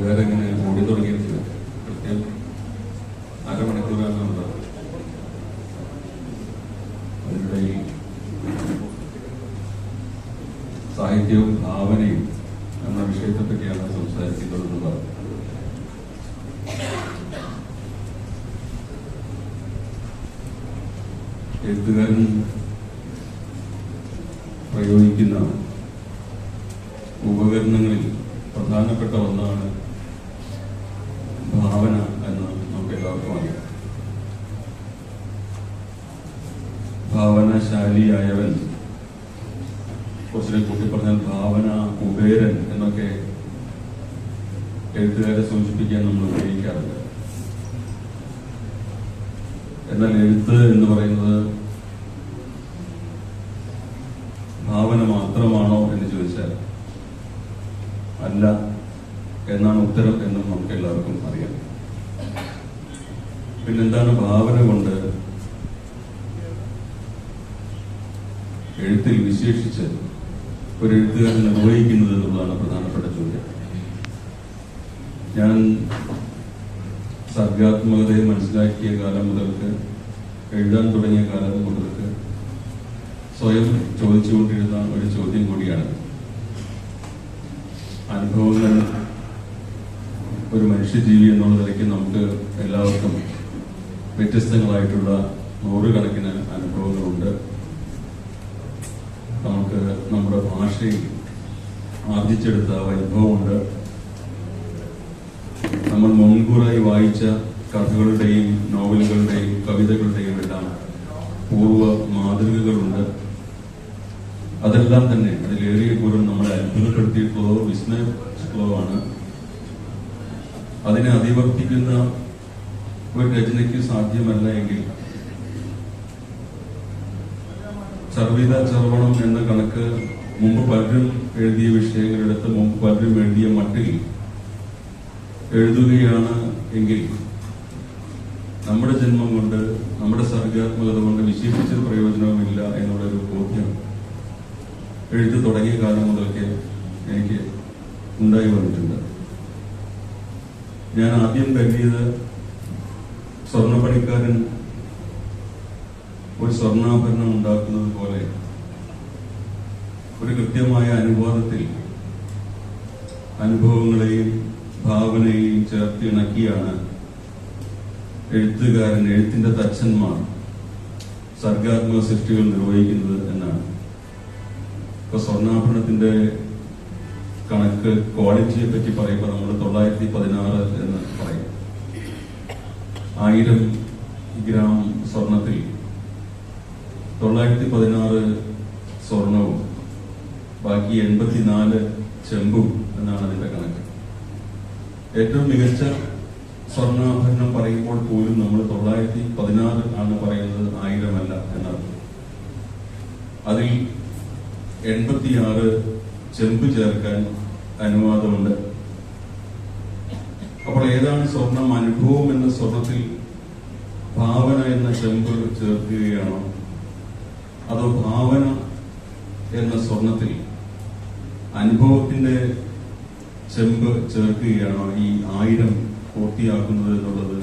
എഴുത്തുകാരെങ്ങനെ ഓടി തുടങ്ങിയിട്ടില്ല. കൃത്യം അരമണിക്കൂറാണുള്ളത്. അതിനിടയിൽ സാഹിത്യവും ഭാവനയും എന്ന വിഷയത്തെ പറ്റിയാണ് സംസാരിക്കുന്നതെന്ന് പറഞ്ഞു. എഴുത്തുകാരൻ പ്രയോഗിക്കുന്ന ഉപകരണങ്ങളിൽ പ്രധാനപ്പെട്ട ഒന്നാണ് ഭാവന എന്ന് നമുക്ക് എല്ലാവർക്കും അറിയാം. ഭാവനശാലിയായവൻ, കുറച്ചിനെ കൂട്ടി പറഞ്ഞാൽ ഭാവന കുബേരൻ എന്നൊക്കെ എഴുത്തുകാരെ സൂചിപ്പിക്കാൻ നമ്മൾ ഉപയോഗിക്കാറുണ്ട്. എന്നാൽ എഴുത്ത് എന്ന് പറയുന്നത് ഭാവന മാത്രമാണോ എന്ന് ചോദിച്ചാൽ അല്ല എന്നാണ് ഉത്തരം എന്നും നമുക്ക് എല്ലാവർക്കും അറിയാം. പിന്നെന്താണ് ഭാവന കൊണ്ട് എഴുത്തിൽ വിശേഷിച്ച് ഒരു എഴുത്തുകാരൻ നിർവഹിക്കുന്നത് എന്നുള്ളതാണ് പ്രധാനപ്പെട്ട ചോദ്യം. ഞാൻ സർഗാത്മകതയെ മനസ്സിലാക്കിയ കാലം മുതൽക്ക്, എഴുതാൻ തുടങ്ങിയ കാലം മുതൽക്ക് സ്വയം ചോദിച്ചുകൊണ്ടിരുന്ന ഒരു ചോദ്യം കൂടിയാണ്. അനുഭവങ്ങൾ ഒരു മനുഷ്യജീവി എന്നുള്ള നിലയ്ക്ക് നമുക്ക് എല്ലാവർക്കും വ്യത്യസ്തങ്ങളായിട്ടുള്ള നൂറുകണക്കിന് അനുഭവങ്ങളുണ്ട്. നമുക്ക് നമ്മുടെ ഭാഷയിൽ ആർജിച്ചെടുത്ത വൈഭവമുണ്ട്. നമ്മൾ മുൻകൂറായി വായിച്ച കഥകളുടെയും നോവലുകളുടെയും കവിതകളുടെയും എല്ലാം പൂർവ്വ മാതൃകകളുണ്ട്. അതെല്ലാം തന്നെ അതിലേറിയ പൂർവ്വം നമ്മളെ അത്ഭുതപ്പെടുത്തിയിട്ടുള്ളതോ വിസ്മയിച്ചിട്ടുള്ളതോ ആണ്. അതിനെ അതിവർത്തിക്കുന്ന ഒരു രചനയ്ക്ക് സാധ്യമല്ല എങ്കിൽ ചർവിത ചർവണം എന്ന കണക്ക് മുമ്പ് പലരും എഴുതിയ വിഷയങ്ങളെടുത്ത് മുമ്പ് പലരും എഴുതിയ മട്ടിൽ എഴുതുകയാണ് എങ്കിൽ നമ്മുടെ ജന്മം കൊണ്ട്, നമ്മുടെ സർഗാത്മകത കൊണ്ട് വിശേഷിച്ച പ്രയോജനവുമില്ല എന്നുള്ളൊരു ബോധ്യം എഴുത്ത് തുടങ്ങിയ കാലം മുതൽക്ക് എനിക്ക് ഉണ്ടായി വന്നിട്ടുണ്ട്. ഞാൻ ആദ്യം കരുതിയത് സ്വർണ്ണപ്പണിക്കാരൻ ഒരു സ്വർണ്ണാഭരണം ഉണ്ടാക്കുന്നത് പോലെ ഒരു കൃത്യമായ അനുവാദത്തിൽ അനുഭവങ്ങളെയും ഭാവനയെയും ചേർത്തിണക്കിയാണ് എഴുത്തുകാരൻ, എഴുത്തിന്റെ തച്ചന്മാർ സർഗാത്മക സൃഷ്ടികൾ നിർവഹിക്കുന്നത് എന്നാണ്. ഇപ്പൊ സ്വർണ്ണാഭരണത്തിന്റെ കണക്ക് ക്വാളിറ്റിയെ പറ്റി പറയുമ്പോൾ നമ്മൾ 916 എന്ന് പറയും. 1000 ഗ്രാം സ്വർണത്തിൽ 916 സ്വർണവും ബാക്കി 84 ചെമ്പും എന്നാണ് അതിന്റെ കണക്ക്. ഏറ്റവും മികച്ച സ്വർണ്ണാഭരണം പറയുമ്പോൾ പോലും നമ്മൾ 916 ആണ് പറയുന്നത്, 1000 അല്ല എന്നർത്ഥം. അതിൽ 86 ചെമ്പ് ചേർക്കാൻ അനുവാദമുണ്ട്. അപ്പോൾ ഏതാണ് സ്വർണം? അനുഭവം എന്ന സ്വർണത്തിൽ ഭാവന എന്ന ചെമ്പ് ചേർക്കുകയാണോ, അതോ ഭാവന എന്ന സ്വർണത്തിൽ അനുഭവത്തിന്റെ ചെമ്പ് ചേർക്കുകയാണോ ഈ 1000 പൂർത്തിയാക്കുന്നത് എന്നുള്ളത്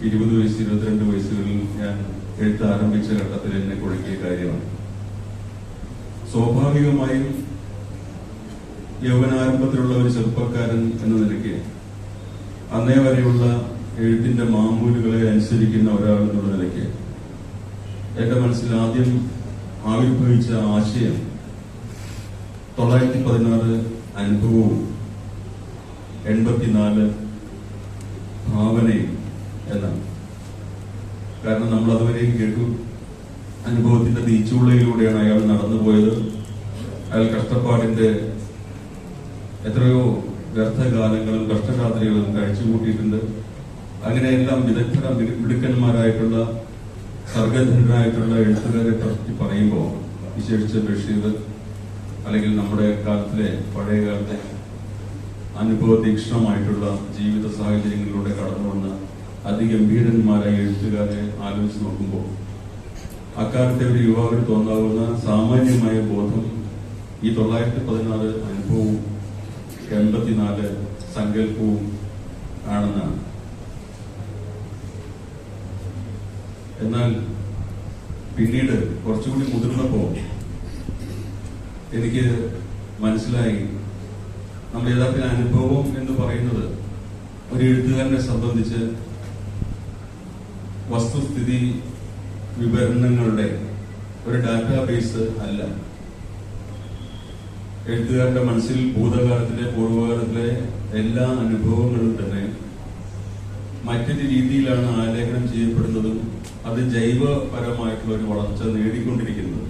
20 വയസ്സ് 22 വയസ്സുകളിൽ ഞാൻ എഴുത്ത് ആരംഭിച്ച ഘട്ടത്തിൽ എന്നെ കുഴക്കിയ കാര്യമാണ്. സ്വാഭാവികമായും യൗവനാരംഭത്തിലുള്ള ഒരു ചെറുപ്പക്കാരൻ എന്ന നിലയ്ക്ക് അന്നേ വരെയുള്ള എഴുത്തിന്റെ മാമൂലുകളെ അനുസരിക്കുന്ന ഒരാൾ എന്നുള്ള നിലയ്ക്ക് എന്റെ മനസ്സിൽ ആദ്യം ആവിർഭവിച്ച ആശയം 916 അനുഭവവും 84 ഭാവനയും എന്നാണ്. കാരണം നമ്മൾ അതുവരെയും കേട്ടു, അനുഭവത്തിന്റെ തീച്ചുളയിലൂടെയാണ് അയാൾ നടന്നുപോയത്. അയാൾ കഷ്ടപ്പാടിന്റെ എത്രയോ വ്യർത്ഥകാലങ്ങളും കഷ്ടരാത്രികളും കഴിച്ചുകൂട്ടിയിട്ടുണ്ട്. അങ്ങനെയെല്ലാം മിടുക്കന്മാരായിട്ടുള്ള സർഗധനരായിട്ടുള്ള എഴുത്തുകാരെ പറ്റി പറയുമ്പോൾ, വിശേഷിച്ച് ബഷീർ അല്ലെങ്കിൽ നമ്മുടെ കാലത്തിലെ പഴയ കാലത്തെ അനുഭവതീക്ഷ്ണമായിട്ടുള്ള ജീവിത സാഹചര്യങ്ങളിലൂടെ കടന്നു വന്ന അതിഗംഭീരന്മാരായ എഴുത്തുകാരെ ആലോചിച്ച് നോക്കുമ്പോൾ അക്കാലത്തെ ഒരു യുവാവിന് തോന്നാവുന്ന സാമാന്യമായ ബോധം ഈ 916 അനുഭവവും 84 സങ്കല്പവും ആണെന്നാണ്. എന്നാൽ പിന്നീട് കുറച്ചുകൂടി മുതിർന്നപ്പോൾ എനിക്ക് മനസ്സിലായി, നമ്മുടെ യഥാർത്ഥ അനുഭവം എന്ന് പറയുന്നത് ഒരു എഴുത്തുകാരനെ സംബന്ധിച്ച് വസ്തുസ്ഥിതി വിവരണങ്ങളുടെ ഒരു ഡാറ്റാബേസ് അല്ല. എഴുത്തുകാരന്റെ മനസ്സിൽ ഭൂതകാലത്തിലെ പൂർവ്വകാലത്തിലെ എല്ലാ അനുഭവങ്ങളും തന്നെ മറ്റൊരു രീതിയിലാണ് ആലേഖനം ചെയ്യപ്പെടുന്നതും അത് ജൈവപരമായിട്ടുള്ള ഒരു വളർച്ച നേടിക്കൊണ്ടിരിക്കുന്നത്.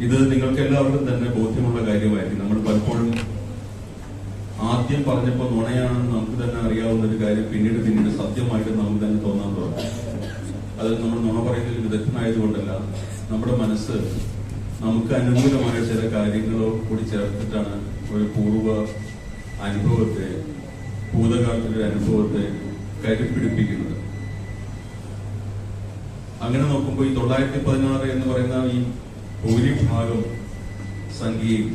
ഇത് നിങ്ങൾക്ക് എല്ലാവർക്കും തന്നെ ബോധ്യമുള്ള കാര്യമായിരിക്കും. നമ്മൾ പലപ്പോഴും ആദ്യം പറഞ്ഞപ്പോൾ നുണയാണെന്ന് നമുക്ക് തന്നെ അറിയാവുന്ന ഒരു കാര്യം പിന്നീട് സത്യമായിട്ട് നമുക്ക് തന്നെ തോന്നാൻ തുടങ്ങും. അത് നമ്മൾ നുണ പറയുന്നതിൽ വിദഗ്ധനായതുകൊണ്ടല്ല, നമ്മുടെ മനസ്സ് നമുക്ക് അനുകൂലമായ ചില കാര്യങ്ങളോ കൂടി ചേർത്തിട്ടാണ് ഒരു പൂർവ്വ അനുഭവത്തെ, ഭൂതകാലത്തിലെ അനുഭവത്തെ കരുപ്പിടിപ്പിക്കുന്നത്. അങ്ങനെ നോക്കുമ്പോൾ ഈ 916 എന്ന് പറയുന്ന ഈ ഭൂരിഭാഗം സംഖ്യയും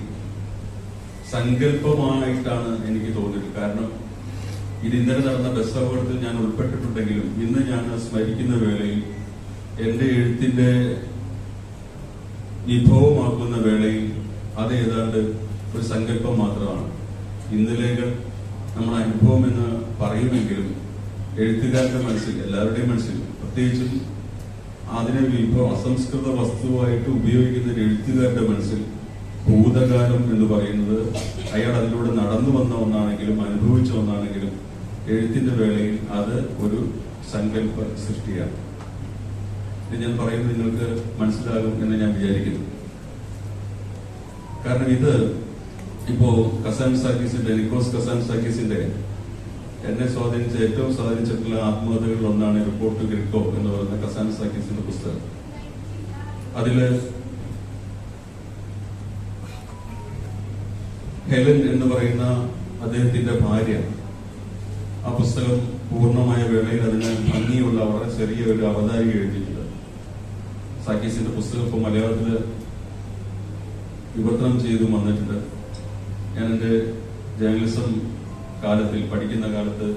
സങ്കല്പമായിട്ടാണ് എനിക്ക് തോന്നിയത്. കാരണം ഇത് ഇന്നലെ നടന്ന ബസ് അപകടത്തിൽ ഞാൻ ഉൾപ്പെട്ടിട്ടുണ്ടെങ്കിലും ഇന്ന് ഞാൻ സ്മരിക്കുന്ന വേളയിൽ എന്റെ എഴുത്തിന്റെ വിഭവമാക്കുന്ന വേളയിൽ അത് ഏതാണ്ട് ഒരു സങ്കല്പം മാത്രമാണ്. ഇന്നലെകൾ നമ്മുടെ അനുഭവം എന്ന് പറയുമെങ്കിലും എഴുത്തുകാരുടെ മനസ്സിൽ, എല്ലാവരുടെയും മനസ്സിൽ, പ്രത്യേകിച്ചും അതിനെ വിഭവം അസംസ്കൃത വസ്തുവായിട്ട് ഉപയോഗിക്കുന്ന ഒരു എഴുത്തുകാരുടെ മനസ്സിൽ ഭൂതകാലം എന്ന് പറയുന്നത് അയാൾ അതിലൂടെ നടന്നു വന്ന ഒന്നാണെങ്കിലും അനുഭവിച്ച ഒന്നാണെങ്കിലും എഴുത്തിന്റെ വേളയിൽ അത് ഒരു സങ്കല്പ സൃഷ്ടിയാണ്. ഇത് ഞാൻ പറയുന്നത് നിങ്ങൾക്ക് മനസ്സിലാകും എന്ന് ഞാൻ വിചാരിക്കുന്നു. കാരണം ഇത് ഇപ്പോ കസാൻസാക്കിസിന്റെ, നിക്കോസ് കസാൻസാക്കിസിന്റെ എന്നെ സ്വാധീനിച്ച, ഏറ്റവും സ്വാധീനിച്ചിട്ടുള്ള ആത്മകഥകളിൽ ഒന്നാണ് റിപ്പോർട്ട് ഗ്രിക്കോ എന്ന് പറയുന്ന കസാൻസാക്കിസിന്റെ പുസ്തകം. അതില് ഹെലൻ എന്ന് പറയുന്ന അദ്ദേഹത്തിന്റെ ഭാര്യ ആ പുസ്തകം പൂർണ്ണമായ വേളയിൽ അതിന് ഭംഗിയുള്ള വളരെ ചെറിയ ഒരു അവതാരിക എഴുതിയിട്ടുണ്ട്. സാക്കീസിന്റെ പുസ്തകം ഇപ്പൊ മലയാളത്തില് വിവർത്തനം ചെയ്തു വന്നിട്ടുണ്ട്. ഞാൻ എന്റെ ജേർണലിസം കാലത്തിൽ, പഠിക്കുന്ന കാലത്ത്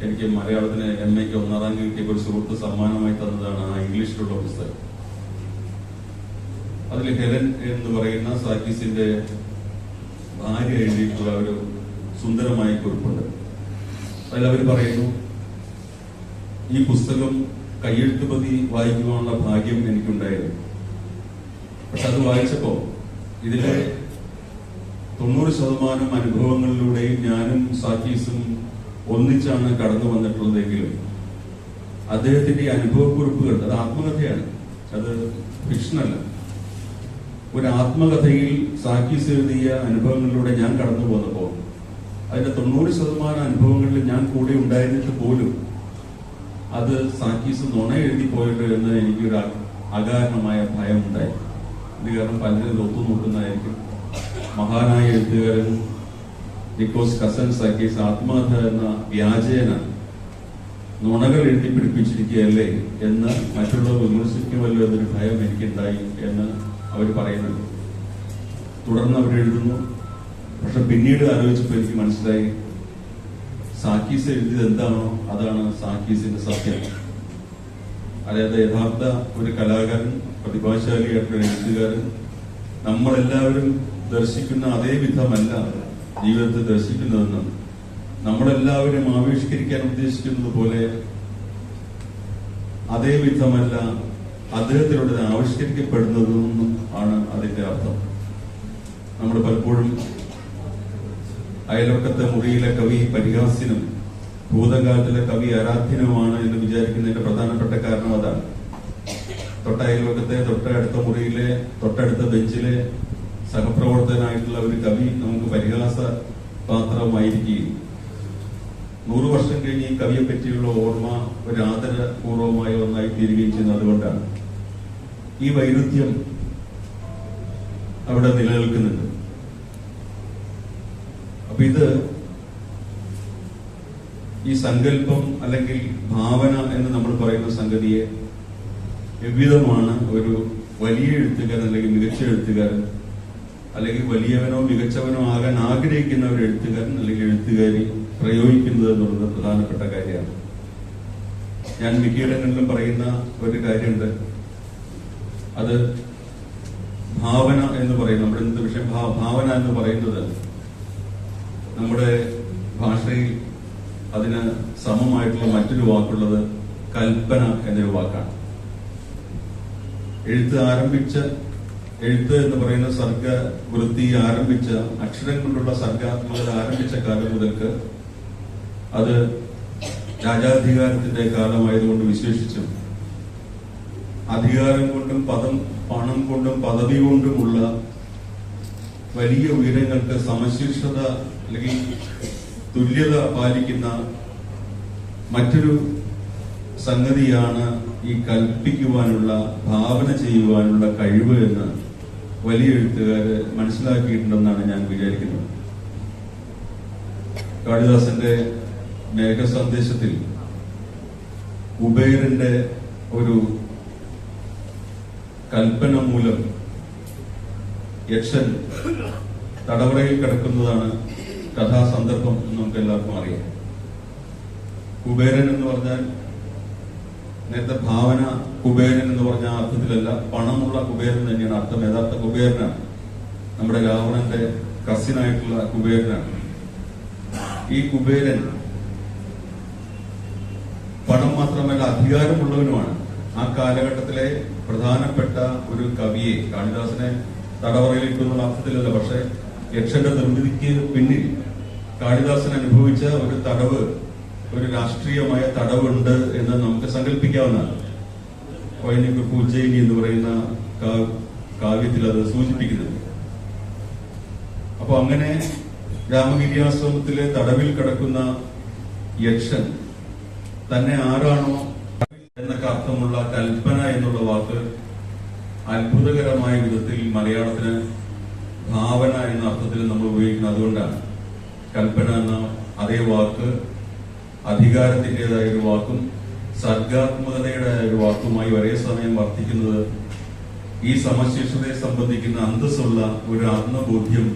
എനിക്ക് മലയാളത്തിന് MA 1ാം റാങ്ക് കിട്ടിയപ്പോൾ ഒരു സുഹൃത്ത് സമ്മാനമായി തന്നതാണ് ആ ഇംഗ്ലീഷിലുള്ള പുസ്തകം. അതിൽ ഹെലൻ എന്ന് പറയുന്ന സാക്കീസിന്റെ ഭാര്യ എഴുതിയിട്ടുള്ള ഒരു സുന്ദരമായ കുറിപ്പുണ്ട്. അതിൽ അവർ പറയുന്നു, ഈ പുസ്തകം കയ്യെഴുത്തുപതി വായിക്കുവാനുള്ള ഭാഗ്യം എനിക്കുണ്ടായിരുന്നു. പക്ഷെ അത് വായിച്ചപ്പോ ഇതിലെ 90% അനുഭവങ്ങളിലൂടെയും ഞാനും സാക്കീസും ഒന്നിച്ചാണ് കടന്നു വന്നിട്ടുള്ളതെങ്കിലും അദ്ദേഹത്തിന്റെ അനുഭവക്കുറിപ്പുകൾ, അത് ആത്മകഥയാണ്, അത് ഫിക്ഷനല്ല. ഒരു ആത്മകഥയിൽ സാക്കീസ് എഴുതിയ അനുഭവങ്ങളിലൂടെ ഞാൻ കടന്നു പോന്നപ്പോ അതിന്റെ 90% അനുഭവങ്ങളിൽ ഞാൻ കൂടെ ഉണ്ടായിരുന്നിട്ട് പോലും അത് സാക്കീസ് നുണ എഴുതി പോയിട്ട് എന്ന് എനിക്കൊരു അകാരണമായ ഭയം ഉണ്ടായി. ഇത് കാരണം പലരും ഒത്തുനോക്കുന്നതായിരിക്കും. മഹാനായ എഴുത്തുകാരൻ നിക്കോസ് കസാൻസാക്കിസ് ആത്മകഥ എന്ന വ്യാജേന നുണകൾ എഴുതി പിടിപ്പിച്ചിരിക്കുകയല്ലേ എന്ന് മറ്റുള്ളവർ വിമർശിക്കുമല്ലോ എന്നൊരു ഭയം എനിക്കുണ്ടായി എന്ന് അവർ പറയുന്നുണ്ട്. തുടർന്ന് അവരെഴുതുന്നു. പക്ഷെ പിന്നീട് ആലോചിച്ചപ്പോൾ എനിക്ക് മനസ്സിലായി, സാക്കീസ് എഴുതിയത് എന്താണോ അതാണ് സാക്കീസിന്റെ സത്യം. അതായത് യഥാർത്ഥ ഒരു കലാകാരൻ, പ്രതിഭാശാലിയായിട്ടുള്ള എഴുത്തുകാരൻ നമ്മളെല്ലാവരും ദർശിക്കുന്ന അതേ വിധമല്ല ജീവിതത്തെ ദർശിക്കുന്നതെന്നും നമ്മളെല്ലാവരും ആവിഷ്കരിക്കാൻ ഉദ്ദേശിക്കുന്നത് പോലെ അതേ വിധമല്ല അദ്ദേഹത്തിലൂടെ ആവിഷ്കരിക്കപ്പെടുന്നതെന്നും ആണ് അതിന്റെ അർത്ഥം. നമ്മൾ പലപ്പോഴും അയൽവക്കത്തെ മുറിയിലെ കവി പരിഹാസ്യനും ഭൂതകാലത്തിലെ കവി ആരാധ്യനുമാണ് എന്ന് വിചാരിക്കുന്നതിന്റെ പ്രധാനപ്പെട്ട കാരണം അതാണ്. തൊട്ടയൽവക്കത്തെ, തൊട്ടടുത്ത മുറിയിലെ, തൊട്ടടുത്ത ബെഞ്ചിലെ സഹപ്രവർത്തകനായിട്ടുള്ള ഒരു കവി നമുക്ക് പരിഹാസ പാത്രമായിരിക്കുകയും 100 വർഷം കഴിഞ്ഞ് ഈ കവിയെ പറ്റിയുള്ള ഓർമ്മ ഒരു ആദരപൂർവമായ ഒന്നായി തീരുകയും ചെയ്യുന്നത് അതുകൊണ്ടാണ്. ഈ വൈരുദ്ധ്യം അവിടെ നിലനിൽക്കുന്നുണ്ട്. അപ്പൊ ഇത് ഈ സങ്കല്പം അല്ലെങ്കിൽ ഭാവന എന്ന് നമ്മൾ പറയുന്ന സംഗതിയെ എவ்விதമാണ് ഒരു വലിയ എഴുത്തുകാരൻ അല്ലെങ്കിൽ മികച്ച എഴുത്തുകാരൻ അല്ലെങ്കിൽ വലിയവനോ മികച്ചവനോ ആകാൻ ആഗ്രഹിക്കുന്ന ഒരു എഴുത്തുകാരൻ അല്ലെങ്കിൽ എഴുത്തുകാരി പ്രയോഗിക്കുന്നത് എന്നുള്ളത് പ്രധാനപ്പെട്ട കാര്യമാണ്. ഞാൻ മിക്കയിടങ്ങളിലും പറയുന്ന ഒരു കാര്യമുണ്ട്. അത് ഭാവന എന്ന് പറയുന്നത്, നമ്മുടെ ഇന്നത്തെ വിഷയം ഭാവന എന്ന് പറയുന്നത് നമ്മുടെ ഭാഷയിൽ അതിന് സമമായിട്ടുള്ള മറ്റൊരു വാക്കുള്ളത് കൽപ്പന എന്നൊരു വാക്കാണ്. എഴുത്ത് എന്ന് പറയുന്ന സർഗവൃത്തി ആരംഭിച്ച, അക്ഷരം കൊണ്ടുള്ള സർഗാത്മകത ആരംഭിച്ച കാലം മുതൽക്ക് അത് രാജാധികാരത്തിന്റെ കാലമായതുകൊണ്ട് വിശേഷിച്ചും അധികാരം കൊണ്ടും പണം കൊണ്ടും പദവി കൊണ്ടുമുള്ള വലിയ ഉയരങ്ങൾക്ക് സമശീർഷത അല്ലെങ്കിൽ തുല്യത പാലിക്കുന്ന മറ്റൊരു സംഗതിയാണ് ഈ കൽപ്പിക്കുവാനുള്ള, ഭാവന ചെയ്യുവാനുള്ള കഴിവ് എന്ന് വലിയ എഴുത്തുകാര് മനസ്സിലാക്കിയിട്ടുണ്ടെന്നാണ് ഞാൻ വിചാരിക്കുന്നത്. കാളിദാസന്റെ മേഘസന്ദേശത്തിൽ കുബേരന്റെ ഒരു കൽപ്പന മൂലം യക്ഷൻ തടവറയിൽ കിടക്കുന്നതാണ് കഥാസന്ദർഭം എന്ന് നമുക്ക് എല്ലാവർക്കും അറിയാം. കുബേരൻ എന്ന് പറഞ്ഞാൽ നേരത്തെ ഭാവന കുബേരൻ എന്ന് പറഞ്ഞ അർത്ഥത്തിലല്ല, പണമുള്ള കുബേരൻ തന്നെയാണ് അർത്ഥം. യഥാർത്ഥ കുബേരനാണ് നമ്മുടെ രാവണന്റെ കസിനായിട്ടുള്ള കുബേരനാണ്. ഈ കുബേരൻ പണം മാത്രമല്ല അധികാരമുള്ളവനുമാണ്. ആ കാലഘട്ടത്തിലെ പ്രധാനപ്പെട്ട ഒരു കവിയെ, കാളിദാസനെ തടവറയിലിട്ടുന്നുള്ള അർത്ഥത്തിലല്ല, പക്ഷെ യക്ഷന്റെ നിർമ്മിതിക്ക് പിന്നിൽ കാളിദാസൻ അനുഭവിച്ച ഒരു തടവ്, ഒരു രാഷ്ട്രീയമായ തടവുണ്ട് എന്ന് നമുക്ക് സങ്കല്പിക്കാവുന്നതാണ്. വൈനിക പൂജയിനി എന്ന് പറയുന്ന കാവ്യത്തിൽ അത് സൂചിപ്പിക്കുന്നത്. അപ്പൊ അങ്ങനെ രാമഗിരിയാശ്രമത്തിലെ തടവിൽ കിടക്കുന്ന യക്ഷൻ തന്നെ ആരാണോ എന്നൊക്കെ അർത്ഥമുള്ള കൽപ്പന എന്നുള്ള വാക്ക് അത്ഭുതകരമായ വിധത്തിൽ മലയാളത്തിന് ഭാവന എന്ന അർത്ഥത്തിൽ നമ്മൾ ഉപയോഗിക്കുന്നത്. അതുകൊണ്ടാണ് കൽപ്പന എന്ന അതേ വാക്ക് അധികാരത്തിൻ്റെതായ ഒരു വാക്കും സർഗാത്മകതയുടെ ഒരു വാക്കുമായി ഒരേ സമയം വർത്തിക്കുന്നത് ഈ സമശീർഷതയെ സംബന്ധിക്കുന്ന അന്തസ്സുള്ള ഒരു ആത്മബോധ്യം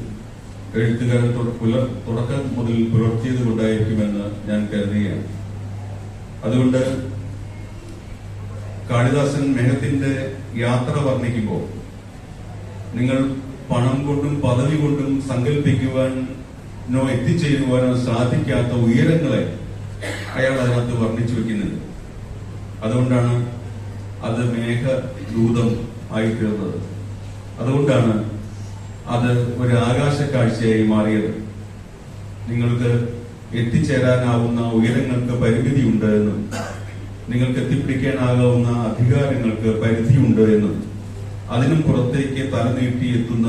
എഴുത്തുകാരൻ തുടക്കം മുതൽ പുലർത്തിയത് കൊണ്ടായിരിക്കുമെന്ന് ഞാൻ കരുതുകയാണ്. അതുകൊണ്ട് കാളിദാസൻ മേഘത്തിന്റെ യാത്ര വർണ്ണിക്കുമ്പോൾ നിങ്ങൾ പണം കൊണ്ടും പദവി കൊണ്ടും സങ്കല്പിക്കുവാനോ എത്തിച്ചേരുവാനോ സാധിക്കാത്ത ഉയരങ്ങളെ അയാൾ അതിനകത്ത് വർണ്ണിച്ചു വെക്കുന്നുണ്ട്. അതുകൊണ്ടാണ് അത് മേഘദൂതം ആയി തീർന്നത്. അതുകൊണ്ടാണ് അത് ഒരു ആകാശ കാഴ്ചയായി മാറിയത്. നിങ്ങൾക്ക് എത്തിച്ചേരാനാവുന്ന ഉയരങ്ങൾക്ക് പരിമിതിയുണ്ട് എന്നും നിങ്ങൾക്ക് എത്തിപ്പിടിക്കാനാകാവുന്ന അധികാരങ്ങൾക്ക് പരിധിയുണ്ട് എന്നും അതിനും പുറത്തേക്ക് തലനീട്ടി എത്തുന്ന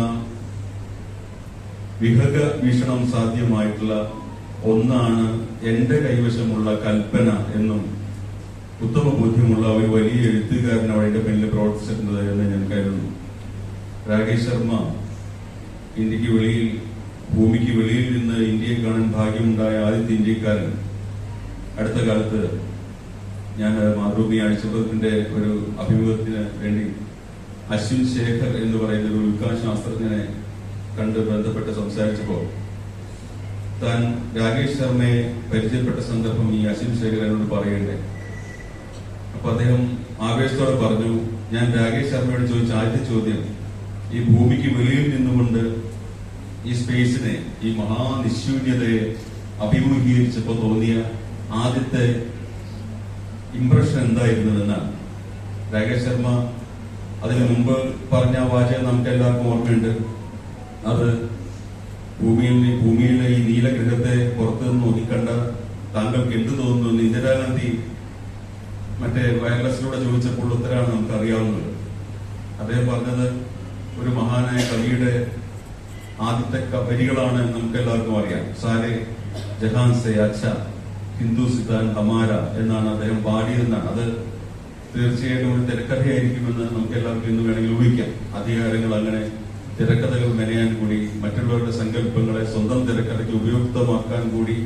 വിഹക വീക്ഷണം സാധ്യമായിട്ടുള്ള ഒന്നാണ് എന്റെ കൈവശമുള്ള കൽപ്പന എന്നും ഉത്തമ ബോധ്യമുള്ള ഒരു വലിയ എഴുത്തുകാരൻ അവിടെ പിന്നിൽ പ്രവർത്തിച്ചിട്ടുണ്ട് എന്ന് ഞാൻ കരുതുന്നു. രാകേഷ് ശർമ്മ ഇന്ത്യക്ക് വെളിയിൽ, ഭൂമിക്ക് വെളിയിൽ നിന്ന് ഇന്ത്യയെ കാണാൻ ഭാഗ്യമുണ്ടായ ആദ്യത്തെ ഇന്ത്യക്കാരൻ. അടുത്ത കാലത്ത് ഞാൻ മാതൃഭൂമി ആഴ്ചപ്പതിപ്പിന്റെ ഒരു അഭിമുഖത്തിന് വേണ്ടി അശ്വിൻ ശേഖർ എന്ന് പറയുന്ന ഒരു ഉൽക്കാശാസ്ത്രജ്ഞനെ കണ്ട് ബന്ധപ്പെട്ട് സംസാരിച്ചപ്പോൾ താൻ രാകേഷ് ശർമ്മയെ പരിചയപ്പെട്ട സന്ദർഭം ഈ അശ്വിൻ ശേഖർ എന്നോട് പറയണ്ടേ. അപ്പൊ അദ്ദേഹം ആവേശത്തോടെ പറഞ്ഞു, ഞാൻ രാകേഷ് ശർമ്മയോട് ചോദിച്ച ആദ്യത്തെ ചോദ്യം, ഈ ഭൂമിക്ക് വെളിയിൽ നിന്നുകൊണ്ട് ഈ സ്പേസിനെ, ഈ മഹാനിശൂന്യതയെ അഭിമുഖീകരിച്ചപ്പോ തോന്നിയ ആദ്യത്തെ ഇംപ്രഷൻ എന്തായിരുന്നതെന്നാണ്. രാകേഷ് ശർമ്മ അതിനു മുമ്പ് പറഞ്ഞ വാചകം നമുക്ക് എല്ലാവർക്കും ഓർമ്മയുണ്ട്. അത് ഭൂമിയിലെ ഈ നീലഗ്രഹത്തെ പുറത്തു നിന്ന് നോക്കിക്കണ്ട താങ്കൾക്ക് എന്ത് തോന്നുന്നു? ഇന്ദിരാഗാന്ധി മറ്റേ വയർലെസ്സിലൂടെ ചോദിച്ചപ്പോൾ ഉത്തരമാണ് നമുക്ക് അറിയാവുന്നത്. അദ്ദേഹം പറഞ്ഞത് ഒരു മഹാനായ കവിയുടെ ആദ്യത്തെ വരികളാണ് നമുക്ക് എല്ലാവർക്കും അറിയാം. സാരെ ജഹാൻ സെ അച്ഛ ഹിന്ദുസ്ഥാൻ ഹമാര എന്നാണ് അദ്ദേഹം പാടിയതെന്നാണ്. അത് തീർച്ചയായിട്ടും ഒരു തിരക്കഥയായിരിക്കുമെന്ന് നമുക്ക് എല്ലാവർക്കും ഇന്ന് വേണമെങ്കിൽ ഊഹിക്കാം. അധികാരങ്ങൾ അങ്ങനെ തിരക്കഥകൾ മെനയാൻ കൂടി, മറ്റുള്ളവരുടെ സങ്കല്പങ്ങളെ സ്വന്തം തിരക്കഥയ്ക്ക് ഉപയുക്തമാക്കാൻ കൂടി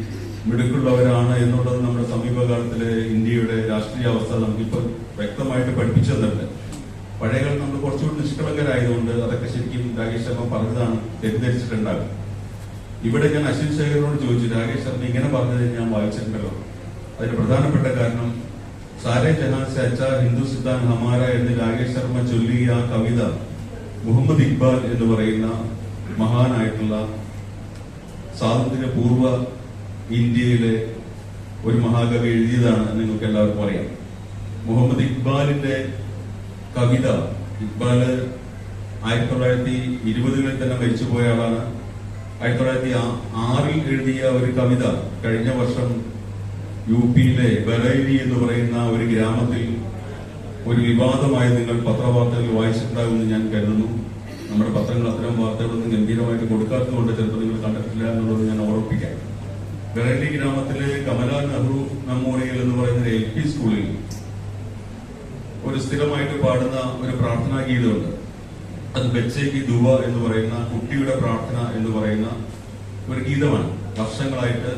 മിടുക്കുള്ളവരാണ് എന്നുള്ളത് നമ്മുടെ സമീപകാലത്തിലെ ഇന്ത്യയുടെ രാഷ്ട്രീയ അവസ്ഥ നമുക്കിപ്പോൾ വ്യക്തമായിട്ട് പഠിപ്പിച്ചു തന്നിട്ടുണ്ട്. പഴയകാലം നമ്മൾ കുറച്ചുകൂടി നിഷ്കളങ്കരായതുകൊണ്ട് അതൊക്കെ ശരിക്കും രാകേഷ് ശർമ്മ പറഞ്ഞതാണ് തെറ്റിദ്ധരിച്ചിട്ടുണ്ടാകും. ഇവിടെ ഞാൻ അശ്വിൻ ശേഖരനോട് ചോദിച്ചു, രാകേഷ് ശർമ്മ ഇങ്ങനെ പറഞ്ഞത് ഞാൻ വായിച്ചിട്ടുണ്ടല്ലോ. അതിന് പ്രധാനപ്പെട്ട കാരണം സാരേ ജഹാൻ സെ അച്ഛാ ഹിന്ദുസ്ഥാൻ ഹമാര എന്ന് രാകേഷ് ശർമ്മ ചൊല്ലിയ ആ കവിത മുഹമ്മദ് ഇക്ബാൽ എന്ന് പറയുന്ന മഹാനായിട്ടുള്ള സ്വാതന്ത്ര്യപൂർവ്വ ഇന്ത്യയിലെ ഒരു മഹാകവി എഴുതിയതാണ് നിങ്ങൾക്ക് എല്ലാവർക്കും അറിയാം. മുഹമ്മദ് ഇക്ബാലിന്റെ കവിത, ഇക്ബാല് 1920കളിൽ തന്നെ മരിച്ചുപോയ ആളാണ്. 1906 എഴുതിയ ഒരു കവിത കഴിഞ്ഞ വർഷം യുപിയിലെ ബറൈലി എന്ന് പറയുന്ന ഒരു ഗ്രാമത്തിൽ ഒരു വിവാദമായി നിങ്ങൾ പത്രവാർത്തകൾ വായിച്ചിട്ടുണ്ടാകുമെന്ന് ഞാൻ കരുതുന്നു. നമ്മുടെ പത്രങ്ങൾ അത്തരം വാർത്തകളൊന്നും ഗംഭീരമായിട്ട് കൊടുക്കാത്തതുകൊണ്ട് ചിലപ്പോൾ നിങ്ങൾ കണ്ടിട്ടില്ല എന്നുള്ളത് ഞാൻ ഓർമ്മിപ്പിക്കാം. ബറൈലി ഗ്രാമത്തിലെ കമല നെഹ്റു മെമ്മോറിയൽ എന്ന് പറയുന്ന LP സ്കൂളിൽ ഒരു സ്ഥിരമായിട്ട് പാടുന്ന ഒരു പ്രാർത്ഥനാ ഗീതമുണ്ട്. അത് ബച്ചേക്ക് ദുവ എന്ന് പറയുന്ന കുട്ടിയുടെ പ്രാർത്ഥന എന്ന് പറയുന്ന ഒരു ഗീതമാണ്. വർഷങ്ങളായിട്ട്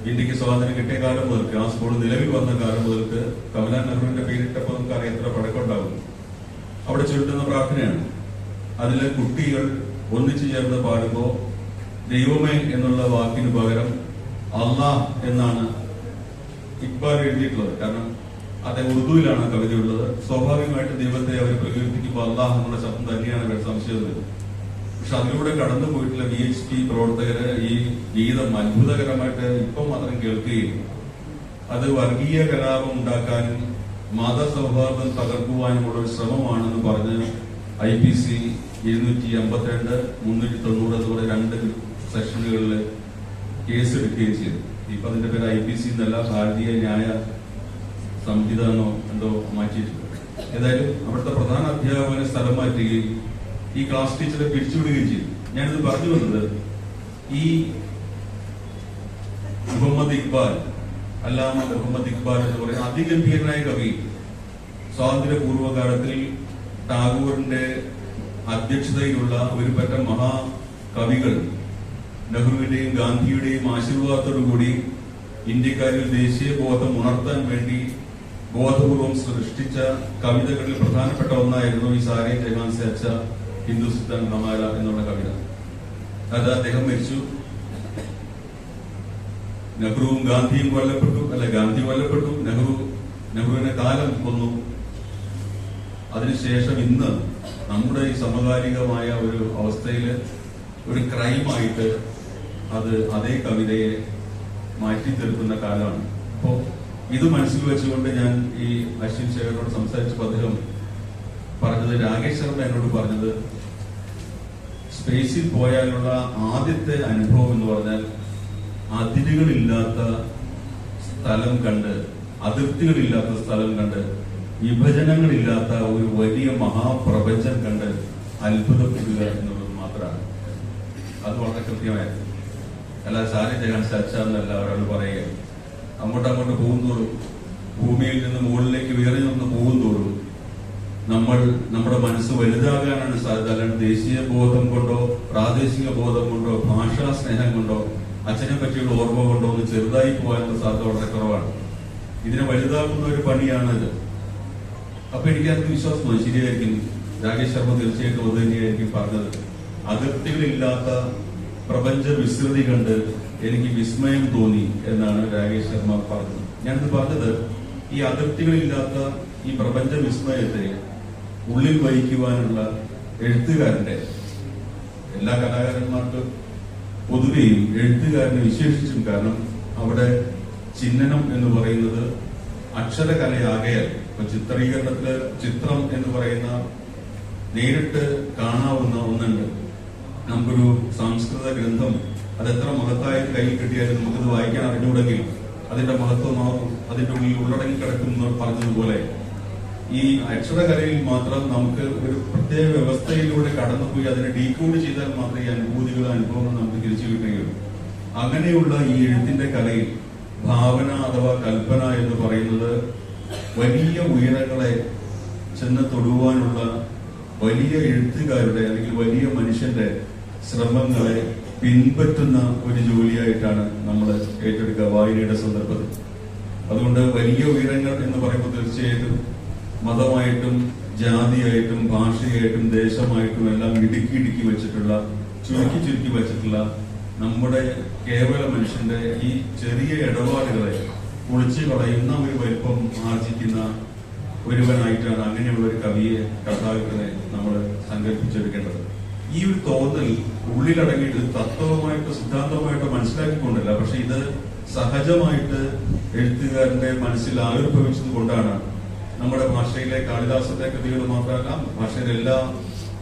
ഇന്ത്യക്ക് സ്വാതന്ത്ര്യം കിട്ടിയ കാലം മുതൽക്ക്, ആ സ്കൂൾ നിലവിൽ വന്ന കാലം മുതൽക്ക് കമല നെഹ്റുവിന്റെ പേരിട്ടപ്പോൾ നമുക്ക് അറിയാം എത്ര പഴക്കമുണ്ടാകും. അവിടെ ചൊല്ലുന്ന പ്രാർത്ഥനയാണ്. അതിലെ കുട്ടികൾ ഒന്നിച്ചു ചേർന്ന് പാടുമ്പോൾ ദൈവമേ എന്നുള്ള വാക്കിന് പകരം അള്ളാഹ് എന്നാണ് ഇക്ബാൽ എഴുതിയിട്ടുള്ളത്. കാരണം അദ്ദേഹം ഉറുദുവിലാണ് കവിതയുള്ളത്. സ്വാഭാവികമായിട്ട് ദൈവത്തെ അവർ പ്രകീർത്തിക്കുമ്പോൾ അള്ളാഹ് എന്നുള്ള ശബ്ദം തന്നെയാണ് ഇവിടെ സംശയം. പക്ഷെ അതിലൂടെ കടന്നു പോയിട്ടുള്ള VHP പ്രവർത്തകര് ഈ ഗീതം അത്ഭുതകരമായിട്ട് ഇപ്പം മാത്രം കേൾക്കുകയും അത് വർഗീയ കലാപം ഉണ്ടാക്കാനും മതസൗഹാർദ്ദം തകർക്കുവാനുമുള്ള ഒരു ശ്രമമാണെന്ന് പറഞ്ഞ് IPC 252, 390 അതുപോലെ 2 സെക്ഷനുകളിൽ കേസെടുക്കുകയും ചെയ്തു. ഇപ്പൊ അതിന്റെ പേര് IPC എന്നല്ല, ഭാരതീയ ന്യായ സംഹിത എന്നോ എന്തോ മാറ്റിയിട്ടുണ്ട്. ഏതായാലും അവിടുത്തെ പ്രധാന അധ്യാപകനെ സ്ഥലം മാറ്റുകയും ഈ ക്ലാസ് ടീച്ചറെ പിരിച്ചുവിടുകയും ചെയ്തു. ഞാനിത് പറഞ്ഞു വന്നത്, ഈ മുഹമ്മദ് ഇക്ബാൽ, അല്ലാമ മുഹമ്മദ് ഇക്ബാൽ എന്ന് പറയുന്ന അതിഗംഭീരനായ കവി, സ്വാതന്ത്ര്യപൂർവ്വകാലത്തിൽ ടാഗോറിന്റെ അധ്യക്ഷതയിലുള്ള ഒരു പറ്റം മഹാകവികൾ നെഹ്റുവിന്റെയും ഗാന്ധിയുടെയും ആശീർവാദത്തോടുകൂടി ഇന്ത്യക്കാരിൽ ദേശീയ ബോധം ഉണർത്താൻ വേണ്ടി ബോധപൂർവം സൃഷ്ടിച്ച കവിതകളിൽ പ്രധാനപ്പെട്ട ഒന്നായിരുന്നു ഈ സാരേ ജഹാൻ സെ അച്ഛാ ഹിന്ദുസ്ഥാൻ ഹമാര എന്നുള്ള കവിത. അത് അദ്ദേഹം മരിച്ചു. നെഹ്റുവും ഗാന്ധിയും കൊല്ലപ്പെട്ടു, ഗാന്ധി കൊല്ലപ്പെട്ടു, നെഹ്റുവിനെ കാലം കൊന്നു. അതിനുശേഷം ഇന്ന് നമ്മുടെ ഈ സമകാലികമായ ഒരു അവസ്ഥയിൽ ഒരു ക്രൈമായിട്ട് അത് അതേ കവിതയെ മാറ്റിത്തീർക്കുന്ന കാലമാണ്. അപ്പോ ഇത് മനസ്സിൽ വെച്ചുകൊണ്ട് ഞാൻ ഈ അശ്വിൻ ശേഖരനോട് സംസാരിച്ചപ്പോൾ അദ്ദേഹം പറഞ്ഞത്, രാകേഷ് ശർമ്മ എന്നോട് പറഞ്ഞത്, സ്പേസിൽ പോയാലുള്ള ആദ്യത്തെ അനുഭവം എന്ന് പറഞ്ഞാൽ അതിരുകളില്ലാത്ത സ്ഥലം കണ്ട്, അതിർത്തികളില്ലാത്ത സ്ഥലം കണ്ട്, വിഭജനങ്ങളില്ലാത്ത ഒരു വലിയ മഹാപ്രപഞ്ചം കണ്ട് അത്ഭുതപ്പെടുക എന്നുള്ളത് മാത്രമാണ്. അത് വളരെ കൃത്യമായിരുന്നു. അല്ല സാരേ ജഹാൻ സെ അച്ഛാ എന്നല്ല ഒരാൾ പറയുക. അങ്ങോട്ടങ്ങോട്ട് പോകുന്തോറും, ഭൂമിയിൽ നിന്ന് മുകളിലേക്ക് ഉയർന്നു നിന്ന് പോകുന്തോറും നമ്മുടെ മനസ്സ് വലുതാകാനാണ് സാധ്യത. അല്ലാണ്ട് ദേശീയ ബോധം കൊണ്ടോ പ്രാദേശിക ബോധം കൊണ്ടോ ഭാഷാ സ്നേഹം കൊണ്ടോ അച്ഛനെ പറ്റിയുള്ള ഓർമ്മ കൊണ്ടോ ഒന്ന് ചെറുതായി പോകാനുള്ള സാധ്യത വളരെ കുറവാണ്. ഇതിനെ വലുതാക്കുന്ന ഒരു പണിയാണിത്. അപ്പൊ എനിക്ക് അതിന് വിശ്വാസം തോന്നി, ശരിയായിരിക്കും, രാകേഷ് ശർമ്മ തീർച്ചയായിട്ടും അത് തന്നെയായിരിക്കും പറഞ്ഞത്. അതിർത്തികളില്ലാത്ത പ്രപഞ്ച വിസ്തൃതി കണ്ട് എനിക്ക് വിസ്മയം തോന്നി എന്നാണ് രാകേഷ് ശർമ്മ പറഞ്ഞത്. ഞാനിത് പറഞ്ഞത്, ഈ അതിർത്തികളില്ലാത്ത ഈ പ്രപഞ്ച വിസ്മയത്തെ ഉള്ളിൽ വഹിക്കുവാനുള്ള എഴുത്തുകാരന്റെ, എല്ലാ കലാകാരന്മാർക്കും പൊതുവെയും എഴുത്തുകാരനെ വിശേഷിച്ചും, കാരണം അവിടെ ചിഹ്നനം എന്ന് പറയുന്നത് അക്ഷരകലയാകയാൽ, ഇപ്പൊ ചിത്രീകരണത്തില് ചിത്രം എന്ന് പറയുന്ന നേരിട്ട് കാണാവുന്ന ഒന്നുണ്ട്. നമുക്കൊരു സംസ്കൃത ഗ്രന്ഥം അതെത്ര മഹത്തായ കയ്യിൽ കിട്ടിയാലും നമുക്കത് വായിക്കാൻ അറിഞ്ഞുകൂടെങ്കിൽ അതിന്റെ മഹത്വമാവും അതിന്റെ ഉള്ളിൽ ഉള്ളടങ്ങി കിടക്കുന്ന പറഞ്ഞതുപോലെ ഈ അക്ഷരകലയിൽ മാത്രം നമുക്ക് ഒരു പ്രത്യേക വ്യവസ്ഥയിലൂടെ കടന്നുപോയി അതിനെ ഡീകോഡ് ചെയ്താൽ മാത്രമേ ഈ അനുഭൂതികളും അനുഭവങ്ങൾ നമുക്ക് തിരിച്ചു കിട്ടുകയുള്ളൂ. അങ്ങനെയുള്ള ഈ എഴുത്തിന്റെ കലയിൽ ഭാവന അഥവാ കൽപ്പന എന്ന് പറയുന്നത് വലിയ ഉയരങ്ങളെ ചെന്ന് തൊടുവാനുള്ള വലിയ എഴുത്തുകാരുടെ അല്ലെങ്കിൽ വലിയ മനുഷ്യന്റെ ശ്രമങ്ങളെ പിൻപറ്റുന്ന ഒരു ജോലിയായിട്ടാണ് നമ്മൾ ഏറ്റെടുക്കുക വായനയുടെ സന്ദർഭത്തിൽ. അതുകൊണ്ട് വലിയ ഉയരങ്ങൾ എന്ന് പറയുമ്പോൾ തീർച്ചയായിട്ടും മതമായിട്ടും ജാതിയായിട്ടും ഭാഷയായിട്ടും ദേശമായിട്ടും എല്ലാം ഇടുക്കി വെച്ചിട്ടുള്ള ചുരുക്കി വെച്ചിട്ടുള്ള നമ്മുടെ കേവല മനുഷ്യന്റെ ഈ ചെറിയ ഇടപാടുകളെ പൊളിച്ചു കളയുന്ന ഒരു വലിപ്പം ആർജിക്കുന്ന ഒരുവനായിട്ടാണ് അങ്ങനെയുള്ള ഒരു കവിയെ കഥാകൃത്തിനെ നമ്മൾ സങ്കല്പിച്ചെടുക്കേണ്ടത്. ഈ ഒരു തോന്നൽ ഉള്ളിലടങ്ങിയിട്ട് തത്വമായിട്ടോ സിദ്ധാന്തമായിട്ടോ മനസ്സിലാക്കിക്കൊണ്ടല്ല, പക്ഷെ ഇത് സഹജമായിട്ട് എഴുത്തുകാരന്റെ മനസ്സിൽ ആവിർഭവിച്ചത് കൊണ്ടാണ് നമ്മുടെ ഭാഷയിലെ കാളിദാസന്റെ കൃതികൾ മാത്രമല്ല ഭാഷയിലെ എല്ലാ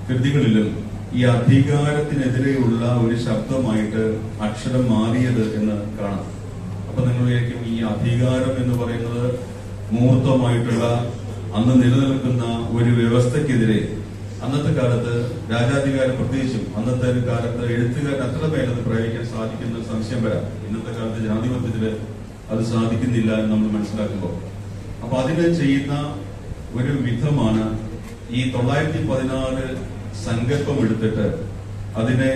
കൃതികളിലും ഈ അധികാരത്തിനെതിരെയുള്ള ഒരു ശബ്ദമായിട്ട് അക്ഷരം മാറിയത് എന്ന് കാണാം. അപ്പൊ നിങ്ങളിലേക്കും ഈ അധികാരം എന്ന് പറയുന്നത് മൂർത്തമായിട്ടുള്ള അന്ന് നിലനിൽക്കുന്ന ഒരു വ്യവസ്ഥക്കെതിരെ അന്നത്തെ കാലത്ത് രാജാധികാരം പ്രത്യേകിച്ചും അന്നത്തെ ഒരു കാലത്ത് എഴുത്തുകാരൻ അത്ര പേരത് പ്രയോഗിക്കാൻ സാധിക്കുന്ന സംശയം വരാം. ഇന്നത്തെ കാലത്ത് ജനാധിപത്യത്തില് അത് സാധിക്കുന്നില്ല എന്ന് നമ്മൾ മനസ്സിലാക്കുമ്പോൾ, അപ്പൊ അതിന് ചെയ്യുന്ന ഒരു വിധമാണ് ഈ 914 സങ്കല്പം എടുത്തിട്ട് അതിനെ